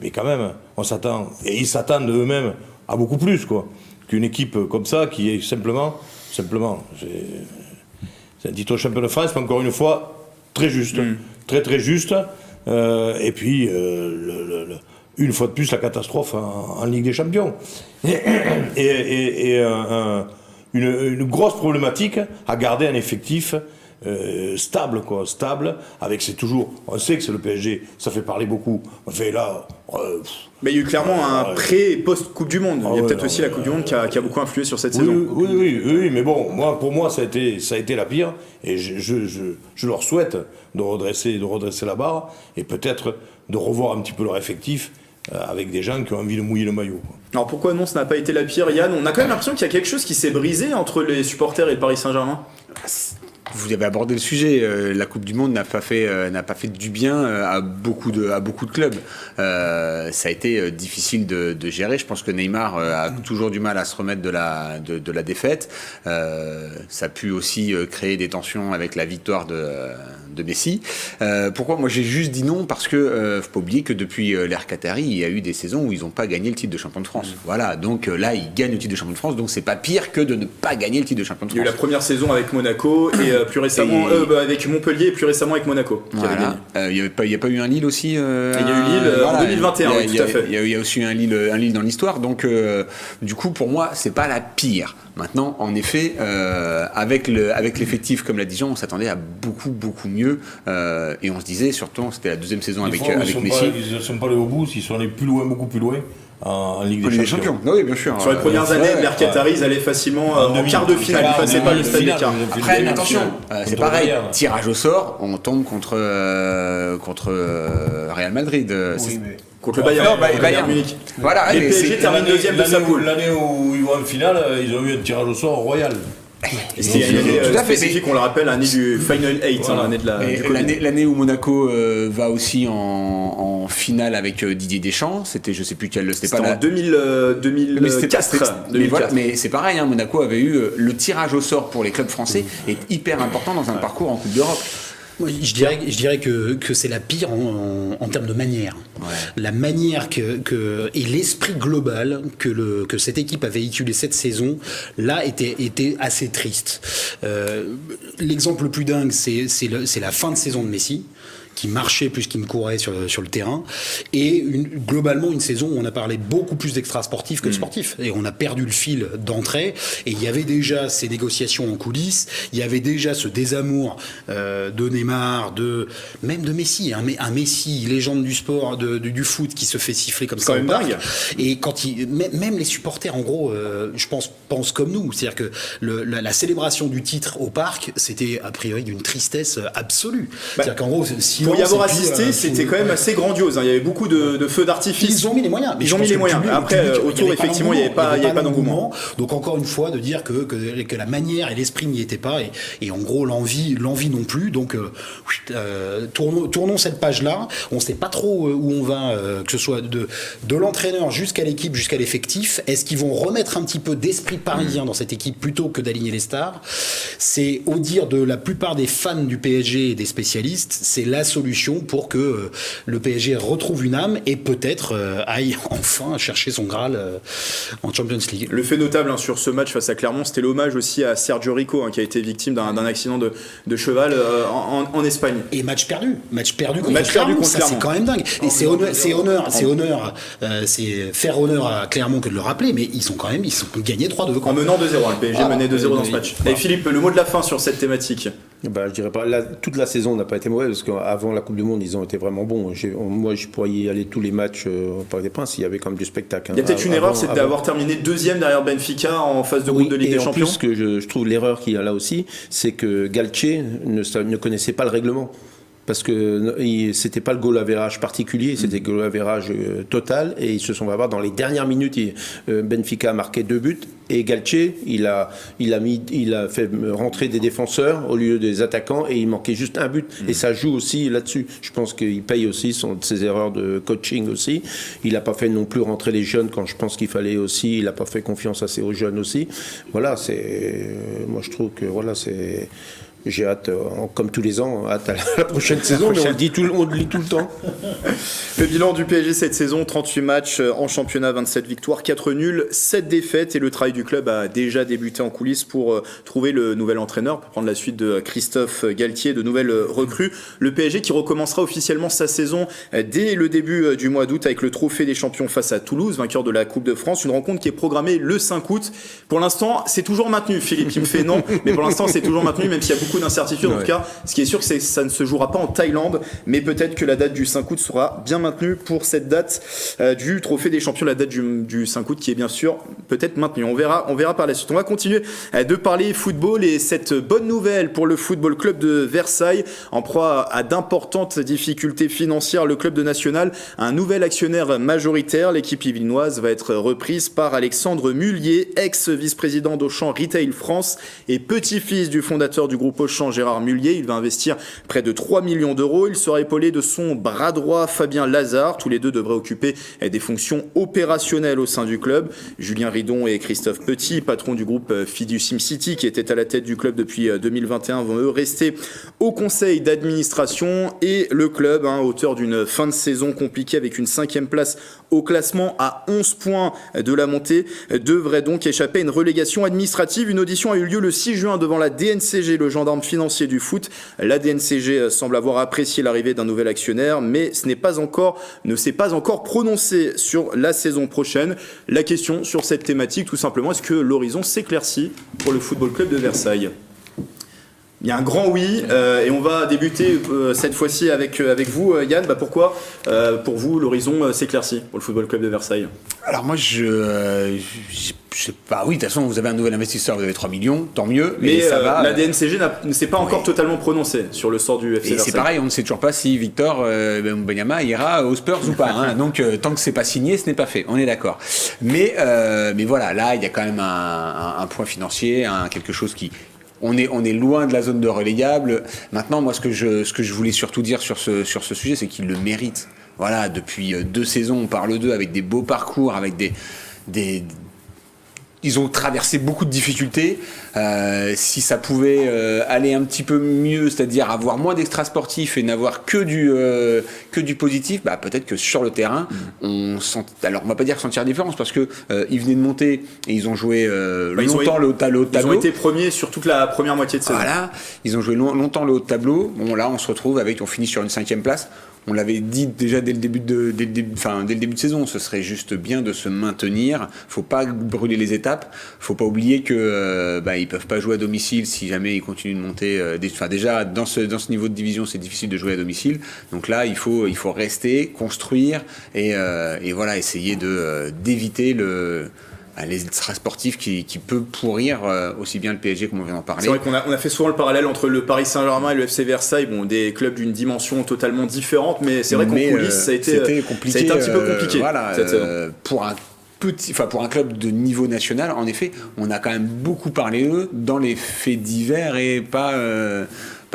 Mais quand même, on s'attend, et ils s'attendent eux-mêmes à beaucoup plus, quoi. Qu'une équipe comme ça, qui est simplement, c'est un titre champion de France, mais encore une fois, très juste. Très très juste. Et puis, une fois de plus, la catastrophe en Ligue des Champions. Et une grosse problématique à garder un effectif stable, avec on sait que c'est le PSG, ça fait parler beaucoup. Enfin là, mais il y a eu clairement un pré- et post-Coupe du Monde. Il y a peut-être aussi la Coupe du Monde qui a beaucoup influé sur cette saison. Oui, mais bon, pour moi, ça a été la pire, et je leur souhaite de redresser la barre, et peut-être de revoir un petit peu leur effectif, avec des gens qui ont envie de mouiller le maillot. Alors pourquoi non, ça n'a pas été la pire, Yann ? On a quand même l'impression qu'il y a quelque chose qui s'est brisé entre les supporters et le Paris Saint-Germain. Vous avez abordé le sujet. La Coupe du Monde n'a pas fait du bien à beaucoup de clubs. Ça a été difficile de gérer. Je pense que Neymar a toujours du mal à se remettre de la défaite. Ça a pu aussi créer des tensions avec la victoire de Messi. Pourquoi moi j'ai juste dit non ? Parce que faut pas oublier que depuis l'ère Qatari, il y a eu des saisons où ils n'ont pas gagné le titre de champion de France. Voilà. Donc là, ils gagnent le titre de champion de France. Donc c'est pas pire que de ne pas gagner le titre de champion de France. Il y a eu la première saison avec Monaco et plus récemment avec Montpellier et plus récemment avec Monaco. Voilà. Il n'y a pas eu un Lille aussi. Il y a eu Lille en 2021, oui, tout à fait. Il y a aussi un Lille dans l'histoire. Donc du coup, pour moi, c'est pas la pire. Maintenant, en effet, avec l'effectif, comme l'a dit Jean, on s'attendait à beaucoup mieux. Et on se disait, surtout, c'était la deuxième saison avec Messi. Ils ne sont pas allés au bout, ils sont allés beaucoup plus loin en Ligue des Champions. Oui, bien sûr. Sur les premières années de l'ère Qatari, ils allaient facilement en quart de finale. Ils ne passaient pas le stade d'écart. Après, attention, c'est pareil. Tirage au sort, on tombe contre Real Madrid. Contre le Bayern Munich. Voilà, Et mais PSG c'est- termine deuxième de sa poule. L'année où ils vont en finale, ils ont eu un tirage au sort royal. Et c'était une année Tout à fait, spécifique, on le rappelle, l'année du Final 8, Voilà. l'année de la. Et du Covid. l'année où Monaco va aussi en finale avec Didier Deschamps, c'était je sais plus quelle, c'était C'était pas en la... 2004. Mais, c'était pas- mais 2004. voilà, mais c'est pareil, hein, Monaco avait eu le tirage au sort pour les clubs français est hyper important dans un parcours en Coupe d'Europe. Moi, je dirais que c'est la pire en termes de manière. Ouais. La manière et l'esprit global que cette équipe a véhiculé cette saison, là, était assez triste. L'exemple le plus dingue, c'est la fin de saison de Messi, qui marchait plus qu'il ne courait sur le terrain, et globalement une saison où on a parlé beaucoup plus d'extra-sportifs que de sportifs, et on a perdu le fil d'entrée, et il y avait déjà ces négociations en coulisses, il y avait déjà ce désamour de Neymar, même de Messi, un Messi, légende du sport, du foot, qui se fait siffler comme ça quand au même parc. dingue. Et quand même les supporters, en gros, je pense comme nous, c'est-à-dire que la célébration du titre au parc, c'était a priori d'une tristesse absolue. C'est-à-dire qu'en gros, Pour y avoir assisté, c'était quand même assez grandiose. Il y avait beaucoup de feux d'artifice. Ils ont mis les moyens. Ils ont mis les moyens. Après, autour, effectivement, il n'y avait pas d'engouement. Donc encore une fois, de dire que la manière et l'esprit n'y étaient pas, et en gros l'envie non plus. Donc tournons cette page-là. On ne sait pas trop où on va, que ce soit de l'entraîneur jusqu'à l'équipe, jusqu'à l'effectif. Est-ce qu'ils vont remettre un petit peu d'esprit parisien dans cette équipe plutôt que d'aligner les stars? C'est, au dire de la plupart des fans du PSG et des spécialistes, c'est la solution pour que le PSG retrouve une âme et peut-être aille enfin chercher son Graal en Champions League. Le fait notable sur ce match face à Clermont, c'était l'hommage aussi à Sergio Rico, qui a été victime d'un accident de cheval en Espagne. Et match perdu contre Match perdu Clermont, contre ça Clermont. c'est quand même dingue. Et c'est faire honneur à Clermont que de le rappeler, mais ils ont gagné 3-2. En menant 2-0, le PSG menait 2-0 dans ce match. Et Philippe, le mot de la fin sur cette thématique. Je dirais pas. Toute la saison n'a pas été mauvaise parce qu'avant la Coupe du Monde, ils ont été vraiment bons. Moi, je pourrais y aller tous les matchs au Parc des Princes. Il y avait quand même du spectacle. Il y a peut-être une erreur, c'est d'avoir terminé deuxième derrière Benfica en phase de groupe de Ligue des Champions. En plus, que je trouve l'erreur qu'il y a là aussi, c'est que Galtier ne connaissait pas le règlement. Parce que c'était pas le goal average particulier, c'était le goal average total, et ils se sont fait dans les dernières minutes. Benfica a marqué 2 buts, et Galtier, il a fait rentrer des défenseurs au lieu des attaquants, et il manquait juste un but. Et ça joue aussi là-dessus. Je pense qu'il paye aussi ses erreurs de coaching aussi. Il n'a pas fait non plus rentrer les jeunes quand je pense qu'il fallait aussi. Il n'a pas fait confiance assez aux jeunes aussi. Voilà, moi je trouve que c'est. J'ai hâte, comme tous les ans, hâte à la prochaine saison, mais on le dit tout le temps. Le bilan du PSG cette saison, 38 matchs en championnat, 27 victoires, 4 nuls, 7 défaites, et le travail du club a déjà débuté en coulisses pour trouver le nouvel entraîneur, pour prendre la suite de Christophe Galtier, de nouvelles recrues. Le PSG qui recommencera officiellement sa saison dès le début du mois d'août avec le trophée des champions face à Toulouse, vainqueur de la Coupe de France, une rencontre qui est programmée le 5 août. Pour l'instant, c'est toujours maintenu. Philippe, il me fait non, mais pour l'instant, c'est toujours maintenu, même s'il y a beaucoup d'incertitudes. En tout cas, ce qui est sûr, c'est que ça ne se jouera pas en Thaïlande, mais peut-être que la date du 5 août sera bien maintenue pour cette date du trophée des champions, la date du 5 août qui est bien sûr peut-être maintenue. On verra par la suite. On va continuer de parler football, et cette bonne nouvelle pour le Football Club de Versailles, en proie à d'importantes difficultés financières. Le club de National a un nouvel actionnaire majoritaire. L'équipe yvelinoise va être reprise par Alexandre Mullier, ex-vice-président d'Auchan Retail France et petit-fils du fondateur du groupe Auchan, Gérard Mullier. Il va investir près de 3 millions d'euros. Il sera épaulé de son bras droit, Fabien Lazare. Tous les deux devraient occuper des fonctions opérationnelles au sein du club. Julien Ridon et Christophe Petit, patrons du groupe Fiducium City, qui était à la tête du club depuis 2021, vont eux rester au conseil d'administration. Et le club, auteur d'une fin de saison compliquée avec une 5e place au classement à 11 points de la montée, devrait donc échapper à une relégation administrative. Une audition a eu lieu le 6 juin devant la DNCG, le gendarme financier du foot. La DNCG semble avoir apprécié l'arrivée d'un nouvel actionnaire, mais ne s'est pas encore prononcé sur la saison prochaine. La question sur cette thématique, tout simplement, est-ce que l'horizon s'éclaircit pour le Football Club de Versailles ? Il y a un grand oui, et on va débuter cette fois-ci avec vous, Yann. Pourquoi, pour vous, l'horizon s'éclaircit pour le Football Club de Versailles? Alors moi, je sais pas. Oui, de toute façon, vous avez un nouvel investisseur, vous avez 3 millions, tant mieux. Mais ça va. La DNCG ne s'est pas encore totalement prononcée sur le sort du FC Versailles. Et c'est pareil, on ne sait toujours pas si Victor Wembanyama ira aux Spurs ou pas. Hein. Donc tant que c'est pas signé, ce n'est pas fait. On est d'accord. Mais voilà, là, il y a quand même un point financier, quelque chose qui... On est loin de la zone de relégable. Maintenant, moi, ce que je voulais surtout dire sur ce sujet, c'est qu'il le mérite. Voilà, depuis 2 saisons, on parle d'eux avec des beaux parcours, avec ils ont traversé beaucoup de difficultés. Si ça pouvait aller un petit peu mieux, c'est-à-dire avoir moins d'extra sportifs et n'avoir que du positif, peut-être que sur le terrain, alors on va pas dire sentir la différence parce que ils venaient de monter et ils ont joué longtemps le haut tableau. Ils ont été premiers sur toute la première moitié de saison. Voilà, ils ont joué longtemps le haut tableau. Bon là, on se retrouve on finit sur une 5e place. On l'avait dit déjà dès le début de saison, ce serait juste bien de se maintenir. Faut pas brûler les étapes. Faut pas oublier que ils peuvent pas jouer à domicile si jamais ils continuent de monter. Déjà dans ce niveau de division, c'est difficile de jouer à domicile. Donc là, il faut rester, construire et voilà, essayer d'éviter les extra sportifs qui peut pourrir aussi bien le PSG comme on vient d'en parler. C'est vrai qu'on a fait souvent le parallèle entre le Paris Saint-Germain et le FC Versailles, des clubs d'une dimension totalement différente, mais c'est vrai qu'en coulisses ça a été compliqué, ça a été un petit peu compliqué cette saison. Pour un club de niveau national, en effet, on a quand même beaucoup parlé d'eux dans les faits divers et pas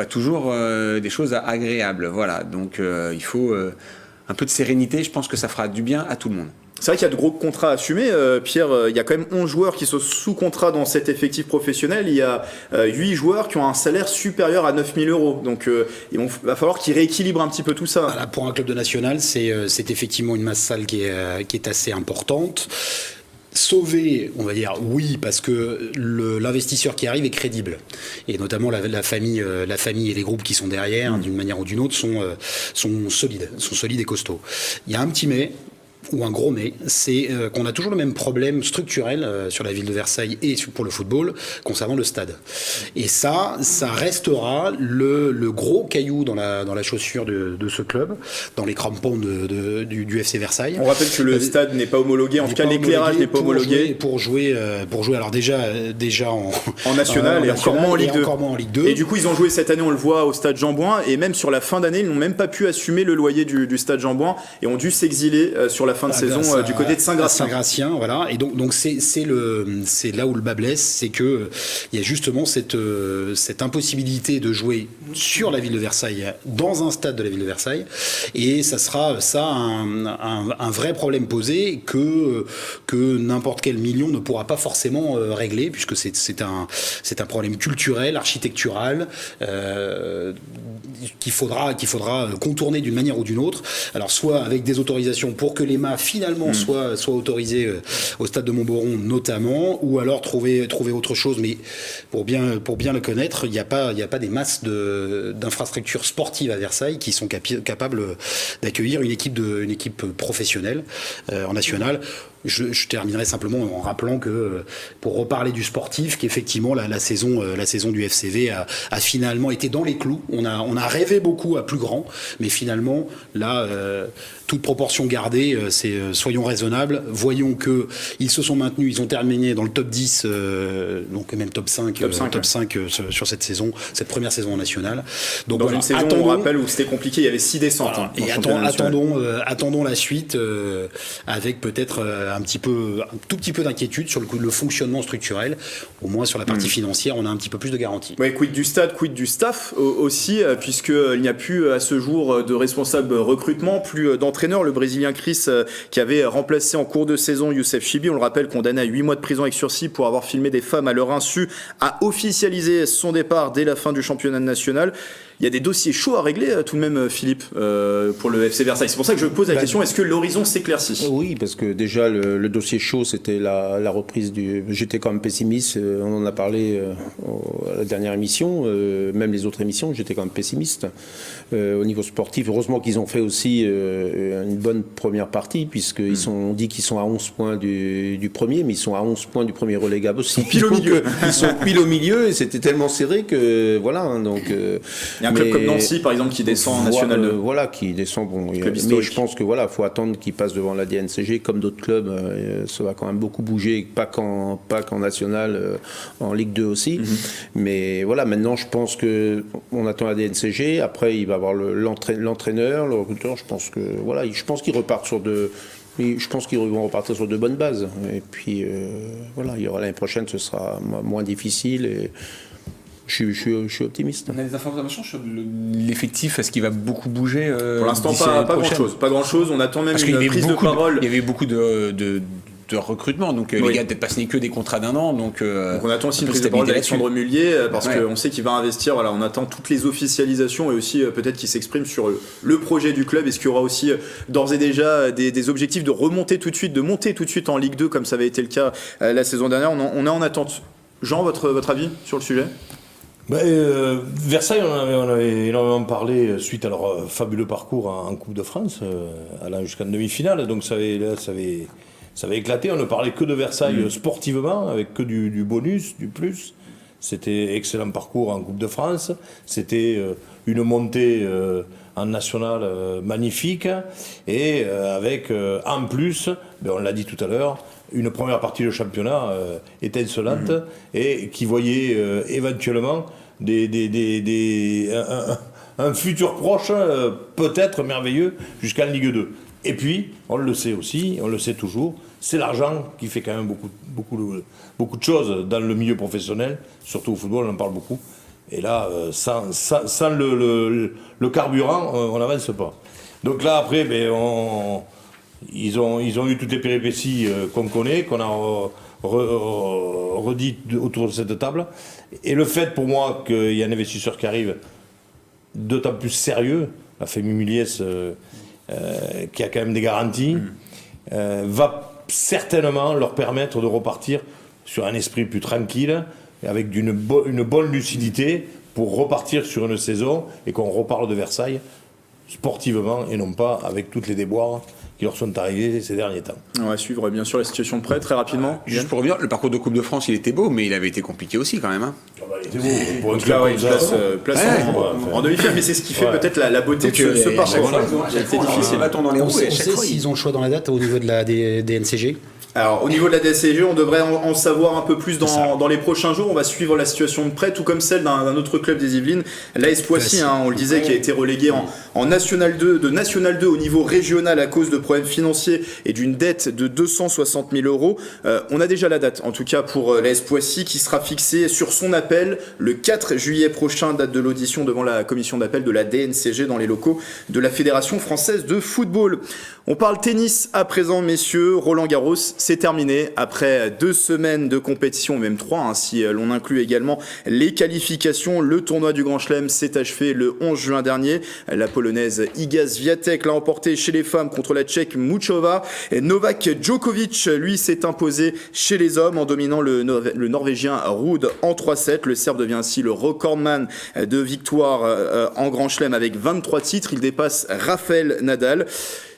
toujours des choses agréables. Voilà, donc il faut un peu de sérénité. Je pense que ça fera du bien à tout le monde. C'est vrai qu'il y a de gros contrats à assumer, Pierre. Il y a quand même 11 joueurs qui sont sous contrat dans cet effectif professionnel. Il y a 8 joueurs qui ont un salaire supérieur à 9 000 euros. Donc il va falloir qu'ils rééquilibrent un petit peu tout ça. Voilà, pour un club de national, c'est effectivement une masse salariale qui est assez importante. Sauver, on va dire oui, parce que l'investisseur qui arrive est crédible, et notamment la famille et les groupes qui sont derrière, d'une manière ou d'une autre, sont solides et costauds. Il y a un petit mais, ou un gros mais, c'est qu'on a toujours le même problème structurel sur la ville de Versailles et pour le football concernant le stade. Et ça restera le gros caillou dans la chaussure de ce club, dans les crampons du FC Versailles. On rappelle que le stade n'est pas homologué, en tout cas l'éclairage n'est pas homologué. Pour jouer alors déjà en national et encore moins en Ligue 2. Et du coup ils ont joué cette année, on le voit, au stade Jean-Bouin, et même sur la fin d'année ils n'ont même pas pu assumer le loyer du stade Jean-Bouin et ont dû s'exiler sur la fin de saison du côté de Saint-Gratien. Saint-Gratien, voilà. Et donc c'est là où le bas blesse, c'est que il y a justement cette impossibilité de jouer sur la ville de Versailles, dans un stade de la ville de Versailles, et ça sera un vrai problème posé que n'importe quel million ne pourra pas forcément régler, puisque c'est un problème culturel, architectural, qu'il faudra contourner d'une manière ou d'une autre. Alors soit avec des autorisations pour que les mâts finalement soient autorisés au stade de Montboron notamment, ou alors trouver autre chose, mais pour bien le connaître, il n'y a pas des masses d'infrastructures sportives à Versailles qui sont capables d'accueillir une équipe professionnelle en nationale. Je terminerai simplement en rappelant que, pour reparler du sportif, qu'effectivement la saison du FCV a finalement été dans les clous. On a rêvé beaucoup à plus grand, mais finalement là, toute proportion gardée, soyons raisonnables. Voyons que ils se sont maintenus, ils ont terminé dans le top 10, donc même top 5 sur cette saison, cette première saison nationale. Donc dans une saison, on rappelle, où c'était compliqué, il y avait 6 descentes. Voilà, et attendons la suite avec peut-être un tout petit peu d'inquiétude sur le fonctionnement structurel. Au moins sur la partie financière, on a un petit peu plus de garantie. Ouais, quid du stade, quid du staff aussi, puisqu'il n'y a plus à ce jour de responsable recrutement, plus d'entraîneur. Le Brésilien Chris, qui avait remplacé en cours de saison Youssef Chibi, on le rappelle, condamné à 8 mois de prison avec sursis pour avoir filmé des femmes à leur insu, a officialisé son départ dès la fin du championnat national. Il y a des dossiers chauds à régler tout de même, Philippe, pour le FC Versailles. C'est pour ça que je pose la question, est-ce que l'horizon s'éclaircit ? Oui, parce que déjà le dossier chaud, c'était la reprise du... J'étais quand même pessimiste, on en a parlé à la dernière émission, même les autres émissions, j'étais quand même pessimiste au niveau sportif. Heureusement qu'ils ont fait aussi une bonne première partie, puisqu'ils ont dit qu'ils sont à 11 points du premier, mais ils sont à 11 points du premier relégable aussi. Ils sont pile au milieu. Ils sont pile au milieu, et c'était tellement serré que voilà, donc... Il y a un club comme Nancy, par exemple, qui descend en National 2. Voilà, qui descend. Bon, mais je pense que voilà, faut attendre qu'il passe devant la DNCG, comme d'autres clubs. Ça va quand même beaucoup bouger, pas qu'en National, en Ligue 2 aussi. Mais voilà, maintenant, je pense que on attend la DNCG. Après, il va y avoir l'entraîneur, le recruteur. Je pense qu'ils repartent sur je pense qu'ils vont repartir sur de bonnes bases. Et puis voilà, il y aura l'année prochaine, ce sera moins difficile. Et je suis optimiste. On a des informations sur l'effectif, est-ce qu'il va beaucoup bouger pour l'instant, pas grand-chose. On attend même une prise de parole. Il y avait beaucoup de recrutement, donc les gars peut-être pas signé que des contrats d'1 an, donc on attend aussi une prise de parole d'Alexandre Mullier, parce qu'on sait qu'il va investir. Voilà, on attend toutes les officialisations et aussi peut-être qu'il s'exprime sur le projet du club. Est-ce qu'il y aura aussi d'ores et déjà des objectifs de remonter tout de suite, de monter tout de suite en Ligue 2 comme ça avait été le cas la saison dernière. On est en attente. Jean, votre avis sur le sujet? Versailles, on avait énormément parlé suite à leur fabuleux parcours en Coupe de France, allant jusqu'en demi-finale. Donc ça avait éclaté. On ne parlait que de Versailles sportivement, avec que du bonus, du plus. C'était excellent parcours en Coupe de France. C'était une montée en national magnifique. Et avec, en plus, on l'a dit tout à l'heure, une première partie de championnat étincelante et qui voyait éventuellement un futur proche peut-être merveilleux jusqu'en Ligue 2. Et puis, on le sait aussi, on le sait toujours, c'est l'argent qui fait quand même beaucoup de choses dans le milieu professionnel, surtout au football, on en parle beaucoup. Et là, sans le carburant, on n'avance pas. Donc là, après, ils ont eu toutes les péripéties qu'on connaît, qu'on a redit autour de cette table. Et le fait pour moi qu'il y a un investisseur qui arrive d'autant plus sérieux, la Fémi Muliès, qui a quand même des garanties, va certainement leur permettre de repartir sur un esprit plus tranquille, avec une bonne lucidité pour repartir sur une saison et qu'on reparle de Versailles sportivement et non pas avec toutes les déboires qui leur sont arrivés ces derniers temps. On va suivre bien sûr la situation de près très rapidement. Juste pour revenir, le parcours de Coupe de France, il était beau, mais il avait été compliqué aussi quand même. Il était beau. Pour donc là, place en demi-finale, mais c'est ce qui fait peut-être la beauté de ce parcours. C'est difficile. On sait s'ils ont le choix dans la date au niveau de la DNCG. Alors, au niveau de la DSCG, on devrait en savoir un peu plus dans les prochains jours. On va suivre la situation de près, tout comme celle d'un autre club des Yvelines, l'AS Poissy, on le disait, qui a été relégué en National 2, de National 2 au niveau régional à cause de problèmes financiers et d'une dette de 260 000 euros. On a déjà la date, en tout cas pour l'AS Poissy, qui sera fixée sur son appel le 4 juillet prochain, date de l'audition devant la commission d'appel de la DNCG dans les locaux de la Fédération française de football. On parle tennis à présent, messieurs. Roland Garros, c'est terminé après 2 semaines de compétition, même 3, si l'on inclut également les qualifications. Le tournoi du Grand Chelem s'est achevé le 11 juin dernier. La Polonaise Iga Swiatek l'a emporté chez les femmes contre la Tchèque Muchova. Et Novak Djokovic, lui, s'est imposé chez les hommes en dominant le Norvégien Ruud en 3-7. Le Serbe devient ainsi le recordman de victoire en Grand Chelem avec 23 titres. Il dépasse Rafael Nadal.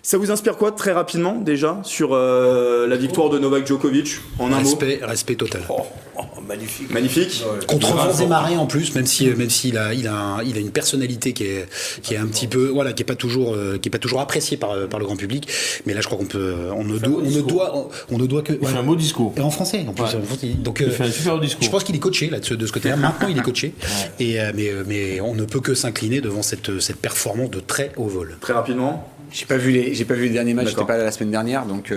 Ça vous inspire quoi très rapidement déjà sur la victoire de Novak Djokovic en un mot? Respect total. Magnifique. Contre vents et marées en plus, même s'il a une personnalité qui est un petit peu qui est pas toujours appréciée par le grand public. Mais là, je crois on ne doit que. Il fait un beau discours. Et en français en plus. Ouais. Donc il fait un super discours. Je pense qu'il est coaché là de ce côté-là. Maintenant, il est coaché. Et mais on ne peut que s'incliner devant cette performance de très haut vol. Très rapidement. J'ai pas vu les derniers matchs, j'étais pas là la semaine dernière, donc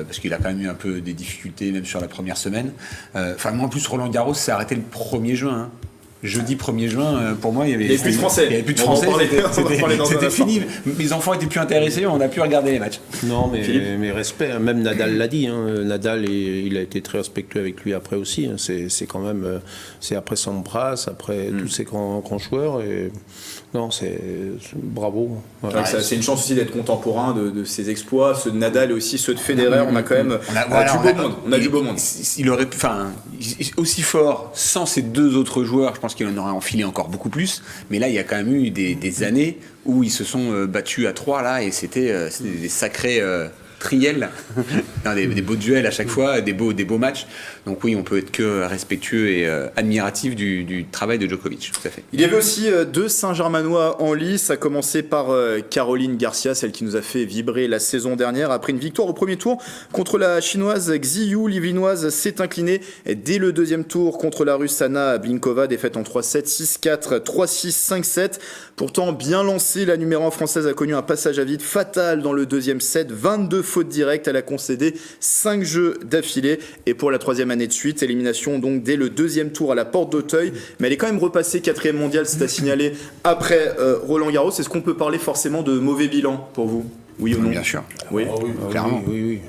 parce qu'il a quand même eu un peu des difficultés même sur la première semaine. Moi en plus Roland Garros s'est arrêté le 1er juin. jeudi 1er juin, pour moi, il y avait plus de Français. Il y avait plus de On va en Français. parler dans un C'était instant. fini. Mes enfants étaient plus intéressés. On a pu regarder les matchs. Non, mais respect. Même Nadal l'a dit. Nadal, il a été très respectueux avec lui après aussi. C'est quand même. C'est après Sampras, après tous ces grands joueurs. Et non, c'est bravo. Voilà. C'est une chance aussi d'être contemporain de ses exploits, ceux de Nadal et aussi ceux de Federer. On a quand même du beau monde. Il aurait pu, aussi fort sans ces deux autres joueurs, je pense qu'il en aurait enfilé encore beaucoup plus. Mais là, il y a quand même eu des années où ils se sont battus à 3 là, et c'était des sacrés triels, des beaux duels à chaque fois, des beaux matchs. Donc oui, on peut être que respectueux et admiratif du travail de Djokovic, tout à fait. Il y avait aussi deux Saint-Germanois en lice, à commencer par Caroline Garcia, celle qui nous a fait vibrer la saison dernière. Après une victoire au premier tour contre la chinoise Xiyu, l'Yvelinoise s'est inclinée dès le deuxième tour contre la Russe Anna Blinkova, défaite en 3-7, 6-4, 3-6, 5-7. Pourtant bien lancée, la numéro 1 française a connu un passage à vide fatal dans le deuxième set, 22 fautes directes, elle a concédé 5 jeux d'affilée, et pour la troisième année de suite, élimination donc dès le deuxième tour à la porte d'Auteuil, mais elle est quand même repassée 4e mondiale, c'est à signaler, après Roland Garros. Est-ce qu'on peut parler forcément de mauvais bilan pour vous ? Oui ou non ? Bien sûr. Oui, clairement. Oui.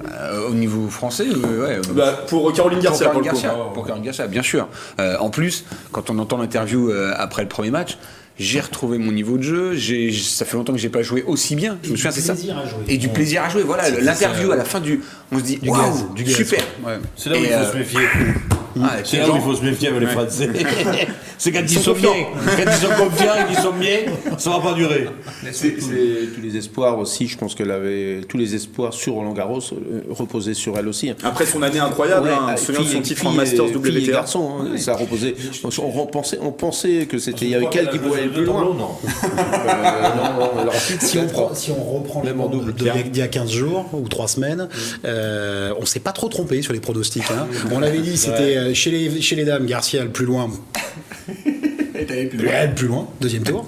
Au niveau français, ouais. Pour Caroline Garcia, pour Caroline Garcia, bien sûr. En plus, quand on entend l'interview après le premier match, j'ai retrouvé mon niveau de jeu. Ça fait longtemps que j'ai pas joué aussi bien. Je me souviens, c'est ça. Et du plaisir à jouer. Voilà, l'interview à la fin on se dit waouh, super. Ouais. C'est là où il faut se méfier. C'est là où il faut se méfier avec les Français. C'est quand ils sont bien. Quand ils sont confiants et qu'ils sont bien, ça va pas durer. Tous les espoirs aussi, je pense qu'elle avait tous les espoirs sur Roland Garros reposaient sur elle aussi. Après son année incroyable, on se souvient de son titre en Masters WTA. Garçon, ça reposait. On pensait que c'était il y avait qu'elle qui pouvait aller plus loin. Si on reprend le double d'il y a 15 jours ou 3 semaines, on s'est pas trop trompé sur les pronostics. On l'avait dit, c'était chez les dames, Garcia le plus loin. Elle plus loin, deuxième tour.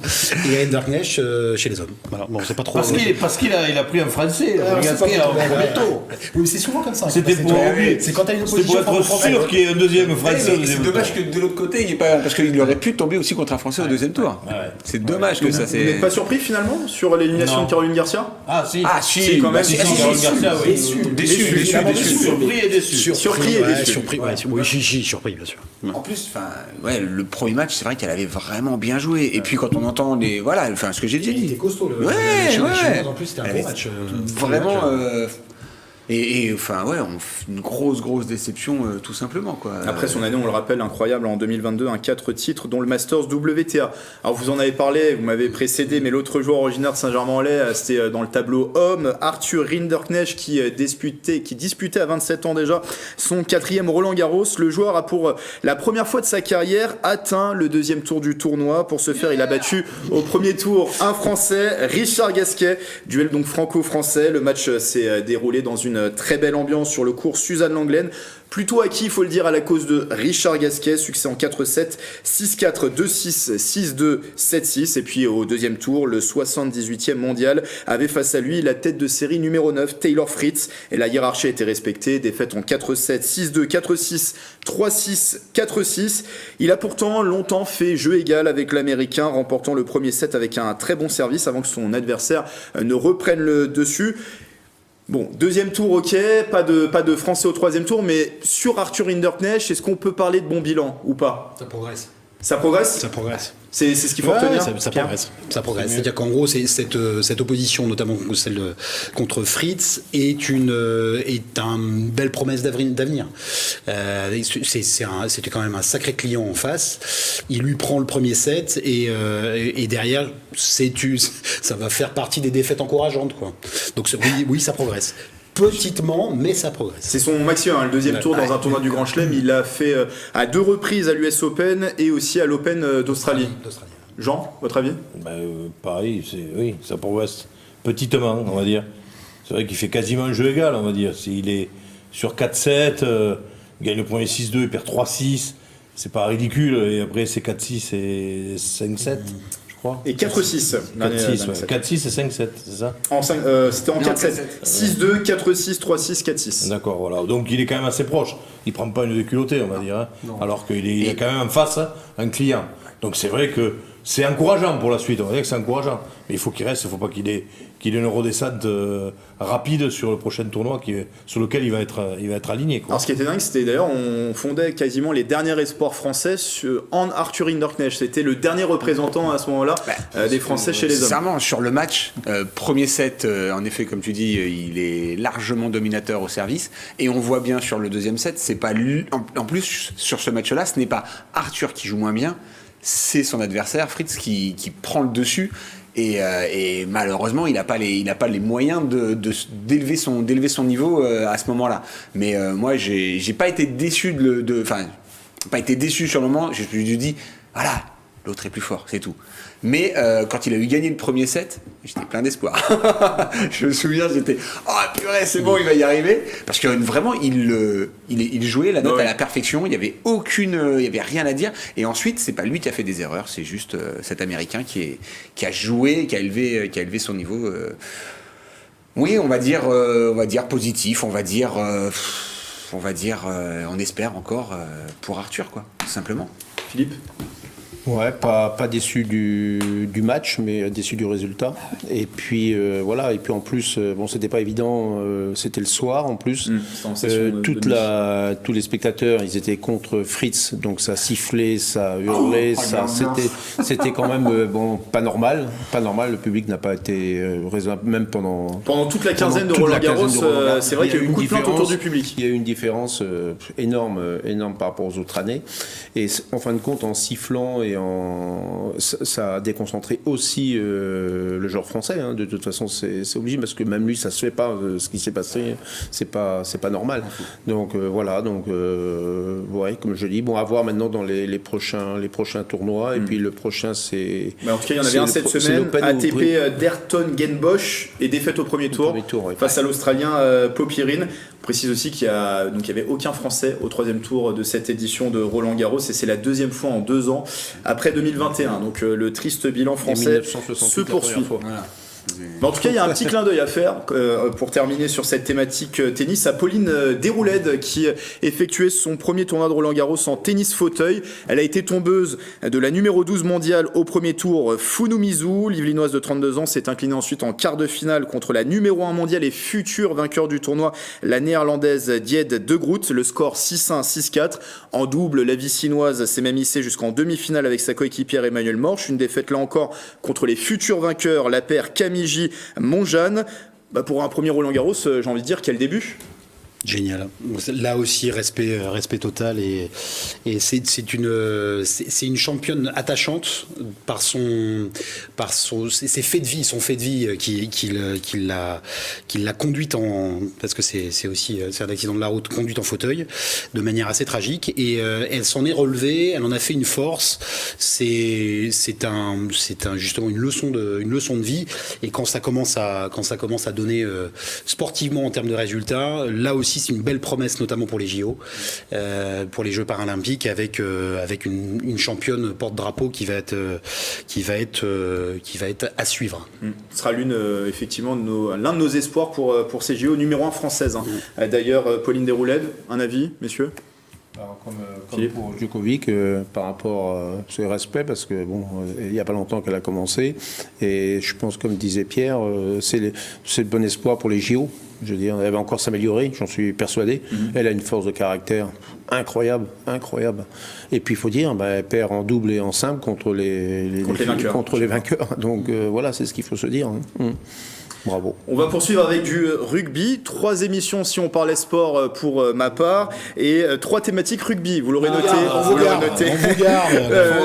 Et Hendrich chez les hommes. Voilà. Bon, c'est pas trop. Parce qu'il a pris un Français. Oui, c'est souvent comme ça. C'était pour être sûr qu'il y ait un deuxième Français. C'est dommage que de l'autre côté, il n'y ait pas. Parce qu'il aurait pu tomber aussi contre un Français au deuxième tour. C'est dommage que ça. Vous n'êtes pas surpris finalement sur l'élimination de Caroline Garcia ? Si, quand même. Caroline Garcia, Déçu. Surpris et déçu. Surpris, surpris, bien sûr. En plus, le premier match, c'est vrai qu'elle avait vraiment bien joué. Et puis quand on entend ce que j'ai dit. Il était costaud le ouais. En plus, c'était un bon match. Vraiment. Une grosse déception, tout simplement, quoi. Après son année, on le rappelle, incroyable en 2022, 4 titres, dont le Masters WTA. Alors vous en avez parlé, vous m'avez précédé, mais l'autre joueur originaire de Saint-Germain-en-Laye, c'était dans le tableau homme, Arthur Rinderknecht, qui disputait à 27 ans déjà son 4e Roland Garros. Le joueur a pour la première fois de sa carrière atteint le 2e tour du tournoi. Pour ce faire, il a battu au premier tour un Français, Richard Gasquet, duel donc franco-français. Le match s'est déroulé dans une très belle ambiance sur le cours Suzanne Lenglen. Plutôt acquis, il faut le dire, à la cause de Richard Gasquet. Succès en 4-7, 6-4, 2-6, 6-2, 7-6. Et puis au deuxième tour, le 78e mondial avait face à lui la tête de série numéro 9, Taylor Fritz. Et la hiérarchie a été respectée. Défaite en 4-7, 6-2, 4-6, 3-6, 4-6. Il a pourtant longtemps fait jeu égal avec l'Américain, remportant le premier set avec un très bon service avant que son adversaire ne reprenne le dessus. Bon, deuxième tour, ok, pas de Français au troisième tour, mais sur Arthur Rinderknecht, est-ce qu'on peut parler de bon bilan ou pas ? Ça progresse. Ça progresse ? Ça progresse. C'est ce qu'il faut retenir. Ça progresse. C'est-à-dire qu'en gros, cette opposition, notamment celle contre Fritz, est une belle promesse d'avenir. C'était quand même un sacré client en face. Il lui prend le premier set et derrière, ça va faire partie des défaites encourageantes, quoi. Donc oui, ça progresse. Petitement, mais ça progresse. C'est son maximum, le deuxième tour dans un tournoi du Grand Chelem. Il l'a fait à 2 reprises à l'US Open et aussi à l'Open d'Australie. Jean, votre avis ? Pareil, ça progresse petitement, on va dire. C'est vrai qu'il fait quasiment un jeu égal, on va dire. Il est sur 4-7, il gagne le premier 6-2, il perd 3-6. C'est pas ridicule. Et après, c'est 4-6 et 5-7. je crois. Et 4-6. 4-6, ouais. 4-6 et 5-7, c'est ça? C'était en 4-7. 6-2, 4-6, 3-6, 4-6. D'accord, voilà. Donc il est quand même assez proche. Il prend pas une déculottée, on va dire. Hein. Alors qu'il est quand même en face un client. Donc c'est vrai que c'est encourageant pour la suite. On va dire que c'est encourageant. Mais il faut qu'il reste, il ne faut pas qu'il ait une redescente rapide sur le prochain tournoi sur lequel il va être aligné. Quoi. Alors ce qui était dingue, c'était d'ailleurs, on fondait quasiment les derniers espoirs français en Arthur Hinderknecht. C'était le dernier représentant à ce moment-là des Français chez les hommes. Sincèrement, sur le match, premier set, en effet, comme tu dis, il est largement dominateur au service. Et on voit bien sur le deuxième set, c'est pas lui, en plus, sur ce match-là, ce n'est pas Arthur qui joue moins bien, c'est son adversaire, Fritz, qui prend le dessus. Et malheureusement, il n'a pas les moyens d'élever son niveau à ce moment-là. Mais moi, j'ai pas été déçu pas été déçu sur le moment. Je me suis dit, voilà, l'autre est plus fort, c'est tout. Mais quand il a eu gagné le premier set, j'étais plein d'espoir. Je me souviens, j'étais purée, c'est bon, il va y arriver. Parce que vraiment, il jouait la note à la perfection. Il y avait rien à dire. Et ensuite, c'est pas lui qui a fait des erreurs, c'est juste cet Américain qui a joué, qui a élevé son niveau. Oui, on va dire positif. On espère encore pour Arthur, quoi, tout simplement. Philippe? Ouais, pas déçu du match, mais déçu du résultat. Et puis voilà, et puis en plus, c'était pas évident, c'était le soir en plus. Tous les spectateurs, ils étaient contre Fritz, donc ça sifflait, ça hurlait, c'était quand même pas normal. Pas normal, le public n'a pas été raisonnable, même pendant toute la quinzaine de Roland-Garros. C'est vrai qu'il y a eu beaucoup de plaintes autour du public. Il y a eu une différence énorme par rapport aux autres années. Et en fin de compte, en sifflant et ça a déconcentré aussi le joueur français. Hein. De toute façon, c'est obligé parce que même lui, ça se fait pas. Ce qui s'est passé, c'est pas normal. Donc voilà. Donc comme je dis, à voir maintenant dans les prochains tournois. Et puis le prochain, c'est. Mais en tout cas, il y en avait un cette semaine. ATP d'Ayrton Genbosch et défaite au premier tour face à l'Australien Popyrin. On précise aussi qu'il y avait aucun Français au troisième tour de cette édition de Roland-Garros et c'est la deuxième fois en 2 ans après 2021. Donc le triste bilan français se poursuit. Mais en tout cas, il y a un petit clin d'œil à faire pour terminer sur cette thématique tennis à Pauline Déroulède qui effectuait son premier tournoi de Roland-Garros en tennis fauteuil. Elle a été tombeuse de la numéro 12 mondiale au premier tour, Funumizu. L'Yvelinoise de 32 ans s'est inclinée ensuite en quart de finale contre la numéro 1 mondiale et future vainqueur du tournoi, la néerlandaise Diede de Groot. Le score 6-1, 6-4. En double, la vicinoise s'est même hissée jusqu'en demi-finale avec sa coéquipière Emmanuelle Morsch. Une défaite là encore contre les futurs vainqueurs, la paire Camille Monjane. Pour un premier Roland-Garros, j'ai envie de dire quel début. Génial. Là aussi, respect total et c'est une championne attachante par ses faits de vie, son fait de vie qui l'a conduite parce que c'est aussi un accident de la route, conduite en fauteuil de manière assez tragique et elle s'en est relevée, elle en a fait une force. C'est justement une leçon de vie et quand ça commence à donner sportivement en termes de résultats, là aussi c'est une belle promesse, notamment pour les JO, pour les Jeux paralympiques, avec une championne porte-drapeau qui va être à suivre. Ce sera effectivement l'un de nos espoirs pour ces JO, numéro 1 française. D'ailleurs, Pauline Déroulède, un avis, messieurs? Comme pour Djokovic, par rapport à ce respect, parce que il n'y a pas longtemps qu'elle a commencé, et je pense, comme disait Pierre, c'est le bon espoir pour les JO. Je veux dire, elle va encore s'améliorer, j'en suis persuadé. Elle a une force de caractère incroyable. Et puis il faut dire, elle perd en double et en simple contre les vainqueurs. Donc voilà, c'est ce qu'il faut se dire. Bravo. On va poursuivre avec du rugby. 3 émissions si on parlait sport pour ma part et 3 thématiques rugby. Vous l'aurez noté. On vous garde.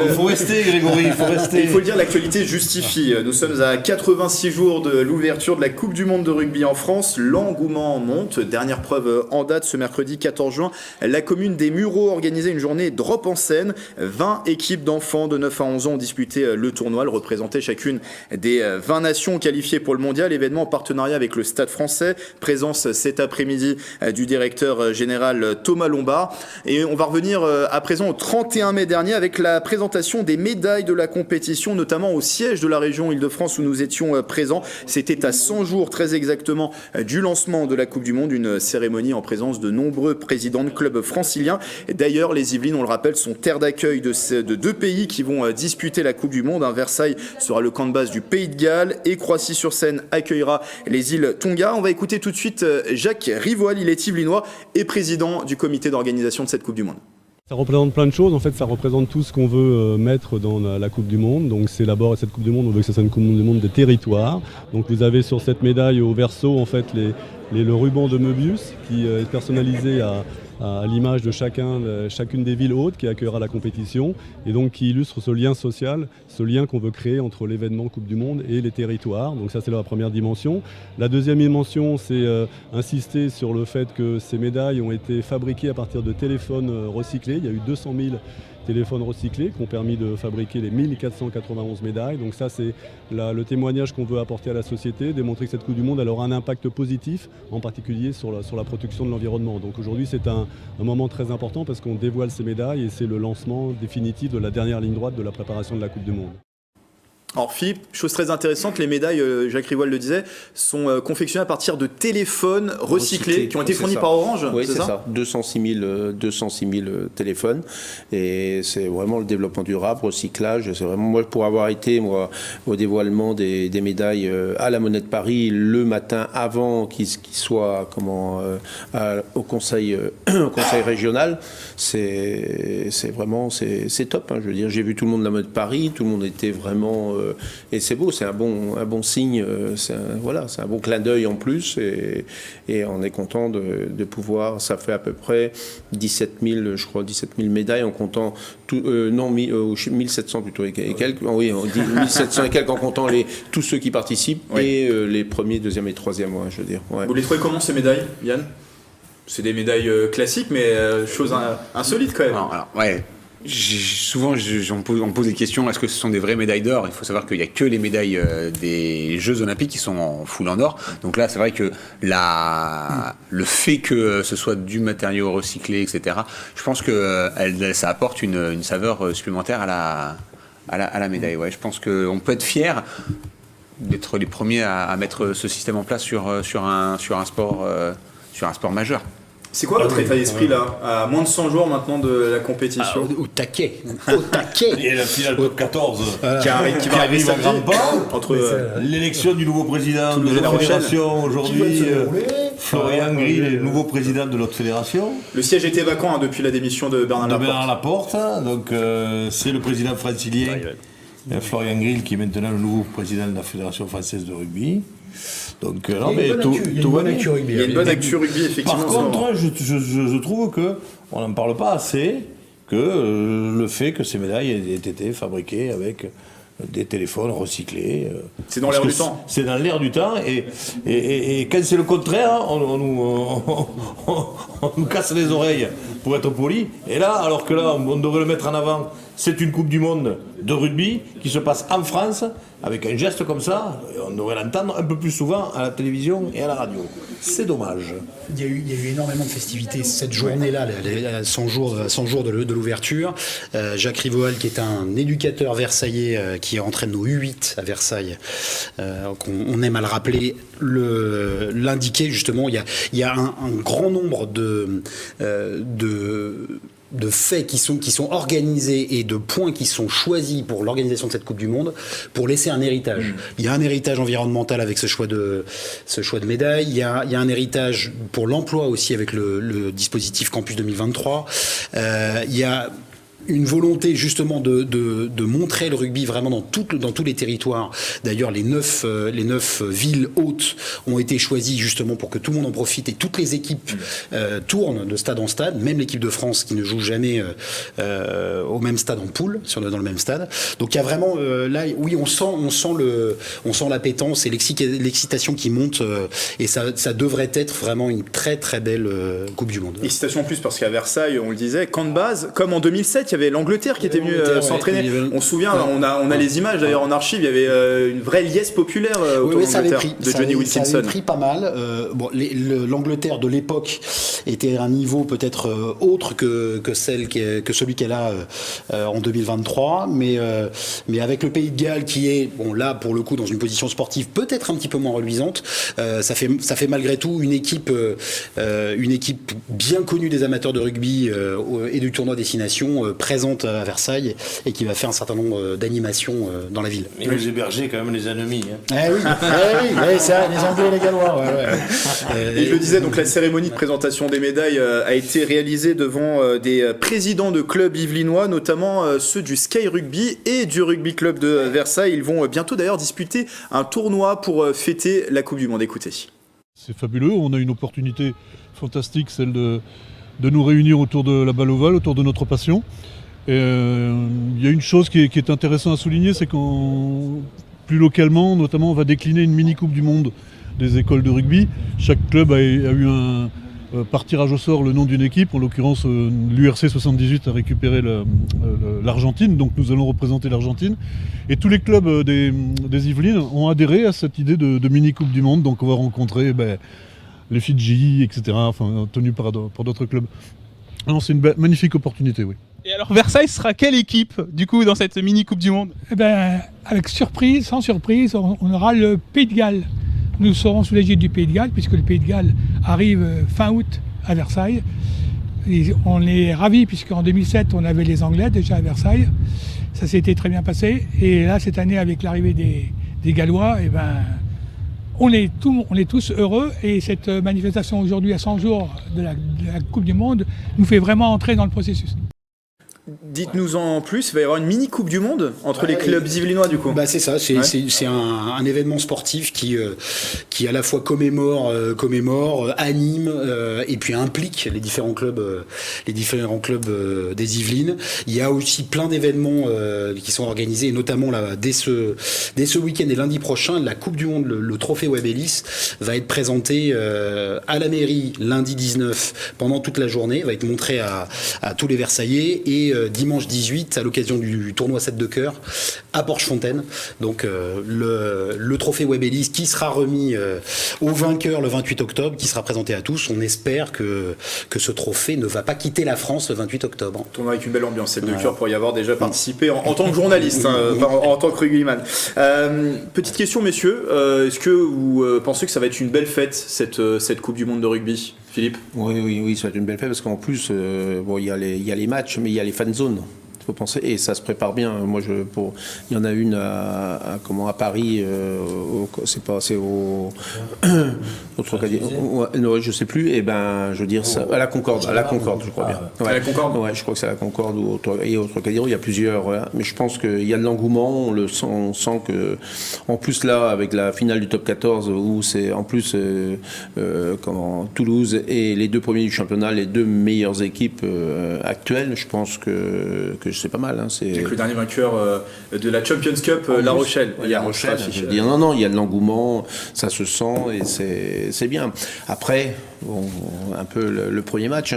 Il faut rester, Grégory. Il faut rester. Il faut le dire, l'actualité justifie. Nous sommes à 86 jours de l'ouverture de la Coupe du Monde de rugby en France. L'engouement monte. Dernière preuve en date ce mercredi 14 juin. La commune des Mureaux organisait une journée drop en scène. 20 équipes d'enfants de 9 à 11 ans ont disputé le tournoi. Elles représentaient chacune des 20 nations qualifiées pour le mondial. Événement événement en partenariat avec le Stade français. Présence cet après-midi du directeur général Thomas Lombard. Et on va revenir à présent au 31 mai dernier avec la présentation des médailles de la compétition, notamment au siège de la région Île-de-France où nous étions présents. C'était à 100 jours très exactement du lancement de la Coupe du Monde, une cérémonie en présence de nombreux présidents de clubs franciliens. D'ailleurs, les Yvelines, on le rappelle, sont terre d'accueil de deux pays qui vont disputer la Coupe du Monde. Versailles sera le camp de base du Pays de Galles et Croissy-sur-Seine accueillera les îles Tonga. On va écouter tout de suite Jacques Rivoal, il est Yvelinois et président du comité d'organisation de cette Coupe du Monde. Ça représente plein de choses, en fait ça représente tout ce qu'on veut mettre dans la Coupe du Monde. Donc c'est d'abord cette Coupe du Monde, on veut que ça soit une Coupe du Monde des territoires. Donc vous avez sur cette médaille au verso en fait le ruban de Möbius qui est personnalisé à l'image de chacune des villes hôtes qui accueillera la compétition et donc qui illustre ce lien social, ce lien qu'on veut créer entre l'événement Coupe du Monde et les territoires. Donc ça c'est la première dimension. La deuxième dimension c'est insister sur le fait que ces médailles ont été fabriquées à partir de téléphones recyclés. Il y a eu 200 000 téléphones recyclés qui ont permis de fabriquer les 1491 médailles. Donc ça c'est le témoignage qu'on veut apporter à la société, démontrer que cette Coupe du Monde aura un impact positif, en particulier sur la protection de l'environnement. Donc aujourd'hui c'est un moment très important parce qu'on dévoile ces médailles et c'est le lancement définitif de la dernière ligne droite de la préparation de la Coupe du Monde. Alors Philippe, chose très intéressante, les médailles, Jacques Rivoal le disait, sont confectionnées à partir de téléphones recyclés qui ont été fournis par Orange. Oui, c'est ça. 206 000 téléphones. Et c'est vraiment le développement durable, recyclage. C'est vraiment, moi, pour avoir été au dévoilement des médailles à la Monnaie de Paris le matin avant qu'il soit au conseil régional, c'est vraiment c'est top. Je veux dire, j'ai vu tout le monde de la Monnaie de Paris, tout le monde était vraiment et c'est beau, c'est un bon signe, c'est un bon clin d'œil en plus et on est content de pouvoir, ça fait à peu près 17 000 médailles en comptant 1700 plutôt et quelques, oui, on dit 1700 et quelques en comptant tous ceux qui participent et les premiers, deuxième et troisième, je veux dire. Ouais. Vous les trouvez comment ces médailles, Yann ? C'est des médailles classiques mais chose insolite quand même. Alors, ouais. Souvent, on me pose des questions, est-ce que ce sont des vraies médailles d'or ? Il faut savoir qu'il n'y a que les médailles des Jeux Olympiques qui sont en full en or. Donc là, c'est vrai que le fait que ce soit du matériau recyclé, etc., je pense que ça apporte une saveur supplémentaire à la médaille. Ouais, je pense qu'on peut être fier d'être les premiers à mettre ce système en place sur un sport majeur. C'est quoi votre état d'esprit là, à moins de 100 jours maintenant de la compétition ? Au taquet. Et la finale top 14 qui va arriver en grand pas entre l'élection du nouveau président de la fédération aujourd'hui, Florian Grill est le nouveau président de notre fédération. Le siège était vacant depuis la démission de Bernard Laporte. Donc c'est le président francilien Florian Grill qui est maintenant le nouveau président de la fédération française de rugby. Donc, il y a une bonne actu rugby. Il y a une bonne actu rugby, effectivement. Par contre, je trouve qu'on n'en parle pas assez, que le fait que ces médailles aient été fabriquées avec des téléphones recyclés. C'est dans l'air du temps. C'est dans l'air du temps, et quand c'est le contraire, on nous casse les oreilles, pour être poli. Et là, alors que là, on devrait le mettre en avant, c'est une Coupe du Monde de rugby qui se passe en France, avec un geste comme ça, on devrait l'entendre un peu plus souvent à la télévision et à la radio. C'est dommage. Il y a eu énormément de festivités cette journée-là, 100 jours de l'ouverture. Jacques Rivoal, qui est un éducateur versaillais qui entraîne nos U8 à Versailles, on aime à le rappeler, l'indiquer justement. Il y a un grand nombre de faits qui sont organisés et de points qui sont choisis pour l'organisation de cette Coupe du Monde pour laisser un héritage. Il y a un héritage environnemental avec ce choix de médailles. Il y a un héritage pour l'emploi aussi avec le dispositif Campus 2023. Il y a une volonté justement de montrer le rugby vraiment dans tous les territoires. D'ailleurs, les 9 villes hautes ont été choisies justement pour que tout le monde en profite et toutes les équipes tournent de stade en stade, même l'équipe de France qui ne joue jamais au même stade en poule, dans le même stade. Donc il y a vraiment là, oui, on sent l'appétence et l'excitation qui monte et ça devrait être vraiment une très très belle Coupe du Monde. Excitation en plus parce qu'à Versailles, on le disait, camp de base, comme en 2007, qu'il y avait l'Angleterre qui était venue s'entraîner. On se souvient, on a les images d'ailleurs en archive, il y avait une vraie liesse populaire autour de l'Angleterre, de Johnny Wilkinson. Ça avait pris pas mal. L'Angleterre de l'époque était à un niveau peut-être autre que celui qu'elle a en 2023, mais avec le Pays de Galles qui est, là pour le coup dans une position sportive peut-être un petit peu moins reluisante, ça fait malgré tout une équipe bien connue des amateurs de rugby et du tournoi Destination présente à Versailles et qui va faire un certain nombre d'animations dans la ville. Mais les héberger quand même les ennemis. Oui, c'est ça, les Anglais et les Gallois. Et je le disais, donc la cérémonie de présentation des médailles a été réalisée devant des présidents de clubs yvelinois, notamment ceux du Sky Rugby et du Rugby Club de Versailles. Ils vont bientôt d'ailleurs disputer un tournoi pour fêter la Coupe du Monde. Écoutez. C'est fabuleux, on a une opportunité fantastique, celle de nous réunir autour de la balle ovale, autour de notre passion. Il y a une chose qui est intéressante à souligner, c'est qu'en plus localement, notamment, on va décliner une mini-coupe du monde des écoles de rugby. Chaque club a eu par tirage au sort le nom d'une équipe. En l'occurrence, l'URC 78 a récupéré l'Argentine, donc nous allons représenter l'Argentine. Et tous les clubs des Yvelines ont adhéré à cette idée de mini-coupe du monde. Donc on va rencontrer les Fidji, etc., tenus par d'autres clubs. Alors, c'est une magnifique opportunité, oui. Et alors Versailles sera quelle équipe du coup dans cette mini Coupe du Monde ? Avec surprise, sans surprise, on aura le Pays de Galles. Nous serons sous l'égide du Pays de Galles puisque le Pays de Galles arrive fin août à Versailles. Et on est ravis puisqu'en 2007 on avait les Anglais déjà à Versailles. Ça s'était très bien passé et là cette année avec l'arrivée des Gallois, on est tous heureux et cette manifestation aujourd'hui à 100 jours de la Coupe du Monde nous fait vraiment entrer dans le processus. Dites-nous en plus, il va y avoir une mini Coupe du Monde entre les clubs yvelinois du coup. C'est ça, c'est un événement sportif qui à la fois commémore, anime et puis implique les différents clubs des Yvelines. Il y a aussi plein d'événements qui sont organisés, et notamment là, dès ce week-end et lundi prochain, la Coupe du Monde, le trophée Webb Ellis va être présenté à la mairie lundi 19 pendant toute la journée, va être montré à tous les Versaillais et dimanche 18 à l'occasion du tournoi 7 de cœur à Porchefontaine. Donc le trophée Webb Ellis qui sera remis au vainqueur le 28 octobre, qui sera présenté à tous. On espère que ce trophée ne va pas quitter la France le 28 octobre. Tournoi avec une belle ambiance 7 de cœur pour y avoir déjà participé en tant que journaliste, en tant que rugbyman. Petite question messieurs, est-ce que vous pensez que ça va être une belle fête cette Coupe du Monde de rugby ? Philippe ? Oui, ça va être une belle fête parce qu'en plus, il y a les matchs, mais il y a les fan zones. Il faut penser, et ça se prépare bien. Moi, il y en a une à Paris. C'est au non, je sais plus. Et je veux dire ça, à la Concorde, je crois bien. À la Concorde. Ouais, je crois que c'est à la Concorde ou au Trocadéro. Il y a plusieurs. Mais je pense qu'il y a de l'engouement. On sent que, en plus là, avec la finale du Top 14, où c'est en plus Toulouse et les deux premiers du championnat, les deux meilleures équipes actuelles. Je pense que c'est pas mal. Avec le dernier vainqueur de la Champions Cup, La Rochelle. Il y a Rochelle. Je veux dire, non, il y a de l'engouement, ça se sent et c'est bien. Après, un peu le premier match,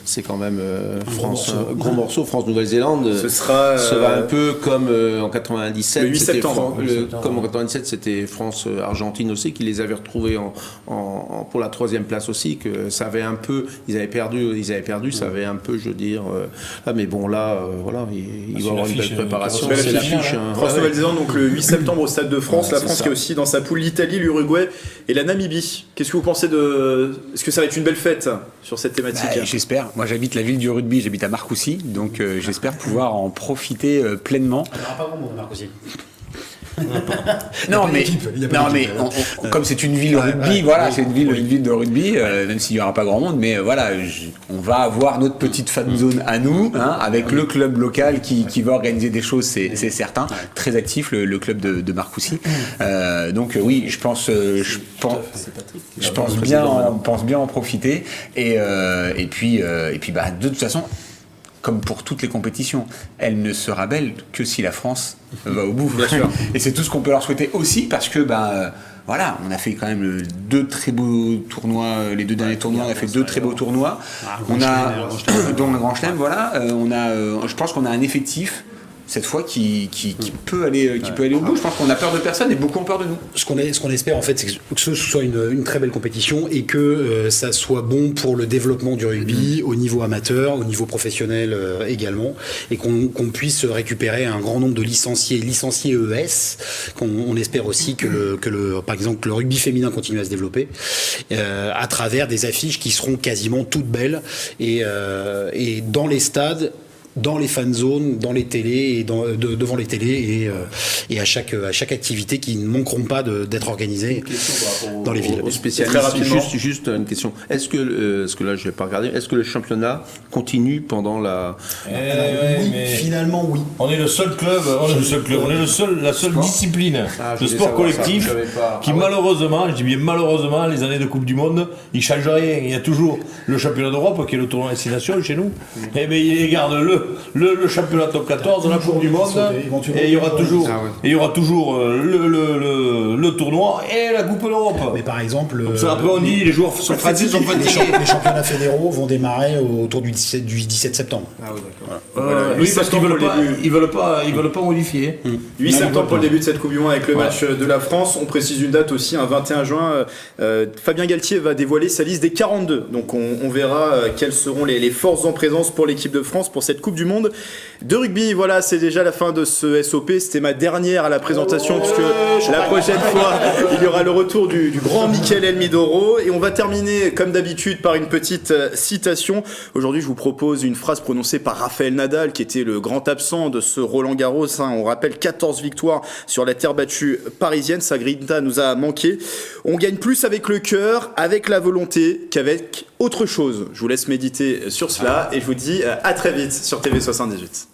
c'est quand même France, gros morceau, France-Nouvelle-Zélande. Ce sera un peu comme en 97. Le 8 septembre. Comme en 97, c'était France-Argentine aussi, qui les avait retrouvés pour la troisième place aussi, que ça avait un peu, ils avaient perdu, ça avait un peu, je veux dire, mais bon là, voilà, il va y avoir une belle préparation. C'est l'affiche. France-Nouvelle-Zélande, donc le 8 septembre au Stade de France. La France qui est aussi dans sa poule l'Italie, l'Uruguay et la Namibie. Qu'est-ce que vous pensez est-ce que ça va être une belle fête sur cette thématique ? J'espère. Moi, j'habite la ville du rugby, j'habite à Marcoussis, donc j'espère pouvoir en profiter pleinement. Il n'y aura pas grand monde à Marcoussis. Non mais comme c'est une ville rugby, voilà, c'est une ville de rugby, même s'il n'y aura pas grand monde, mais voilà, on va avoir notre petite fan zone à nous, avec le club local qui va organiser des choses, c'est certain, très actif le club de Marcoussis. Donc oui, je pense bien en profiter et puis de toute façon, comme pour toutes les compétitions, elle ne sera belle que si la France va au bout. Bien sûr. Et c'est tout ce qu'on peut leur souhaiter aussi, parce que voilà, on a fait quand même 2 très beaux tournois, les 2 derniers tournois, on a fait 2 très beaux tournois. On a, dont le Grand Chelem, voilà. Je pense qu'on a un effectif cette fois qui peut aller au bout. Je pense qu'on a peur de personne et beaucoup ont peur de nous. Ce qu'on espère en fait, c'est que ce soit une très belle compétition et que ça soit bon pour le développement du rugby au niveau amateur, au niveau professionnel également, et qu'on puisse récupérer un grand nombre de licenciés ES. On espère aussi par exemple que le rugby féminin continue à se développer à travers des affiches qui seront quasiment toutes belles et dans les stades, dans les fan zones, dans les télés et devant les télés et à chaque activité qui ne manqueront pas d'être organisées dans les villes. Aux spécialistes, juste une question. Est-ce que là je vais pas regarder, est-ce que le championnat continue pendant la Finalement oui. On est le seul club, on est la seule discipline de sport collectif qui malheureusement, je dis bien malheureusement, les années de Coupe du Monde, ils changent rien. Il y a toujours le championnat d'Europe qui est le tournoi Destination chez nous. Et bien ils gardent le championnat top 14, la Coupe du Monde, et il y aura toujours le tournoi et la Coupe d'Europe. Mais par exemple, après on dit les joueurs sont fatigués. Les championnats fédéraux vont démarrer autour du 17 septembre. Ah oui, d'accord. Oui, parce qu'ils veulent pas modifier. 8 septembre pour le début de cette Coupe du Monde avec le match de la France. On précise une date aussi, un 21 juin. Fabien Galtier va dévoiler sa liste des 42. Donc on verra quelles seront les forces en présence pour l'équipe de France pour cette Coupe du Monde de rugby. Voilà, c'est déjà la fin de ce SOP. C'était ma dernière à la présentation puisque la prochaine fois il y aura le retour du grand Michael Elmidoro et on va terminer comme d'habitude par une petite citation. Aujourd'hui je vous propose une phrase prononcée par Rafael Nadal qui était le grand absent de ce Roland Garros. On rappelle 14 victoires sur la terre battue parisienne. Sa grinta nous a manqué. On gagne plus avec le cœur, avec la volonté qu'avec autre chose. Je vous laisse méditer sur cela et je vous dis à très vite sur TV78.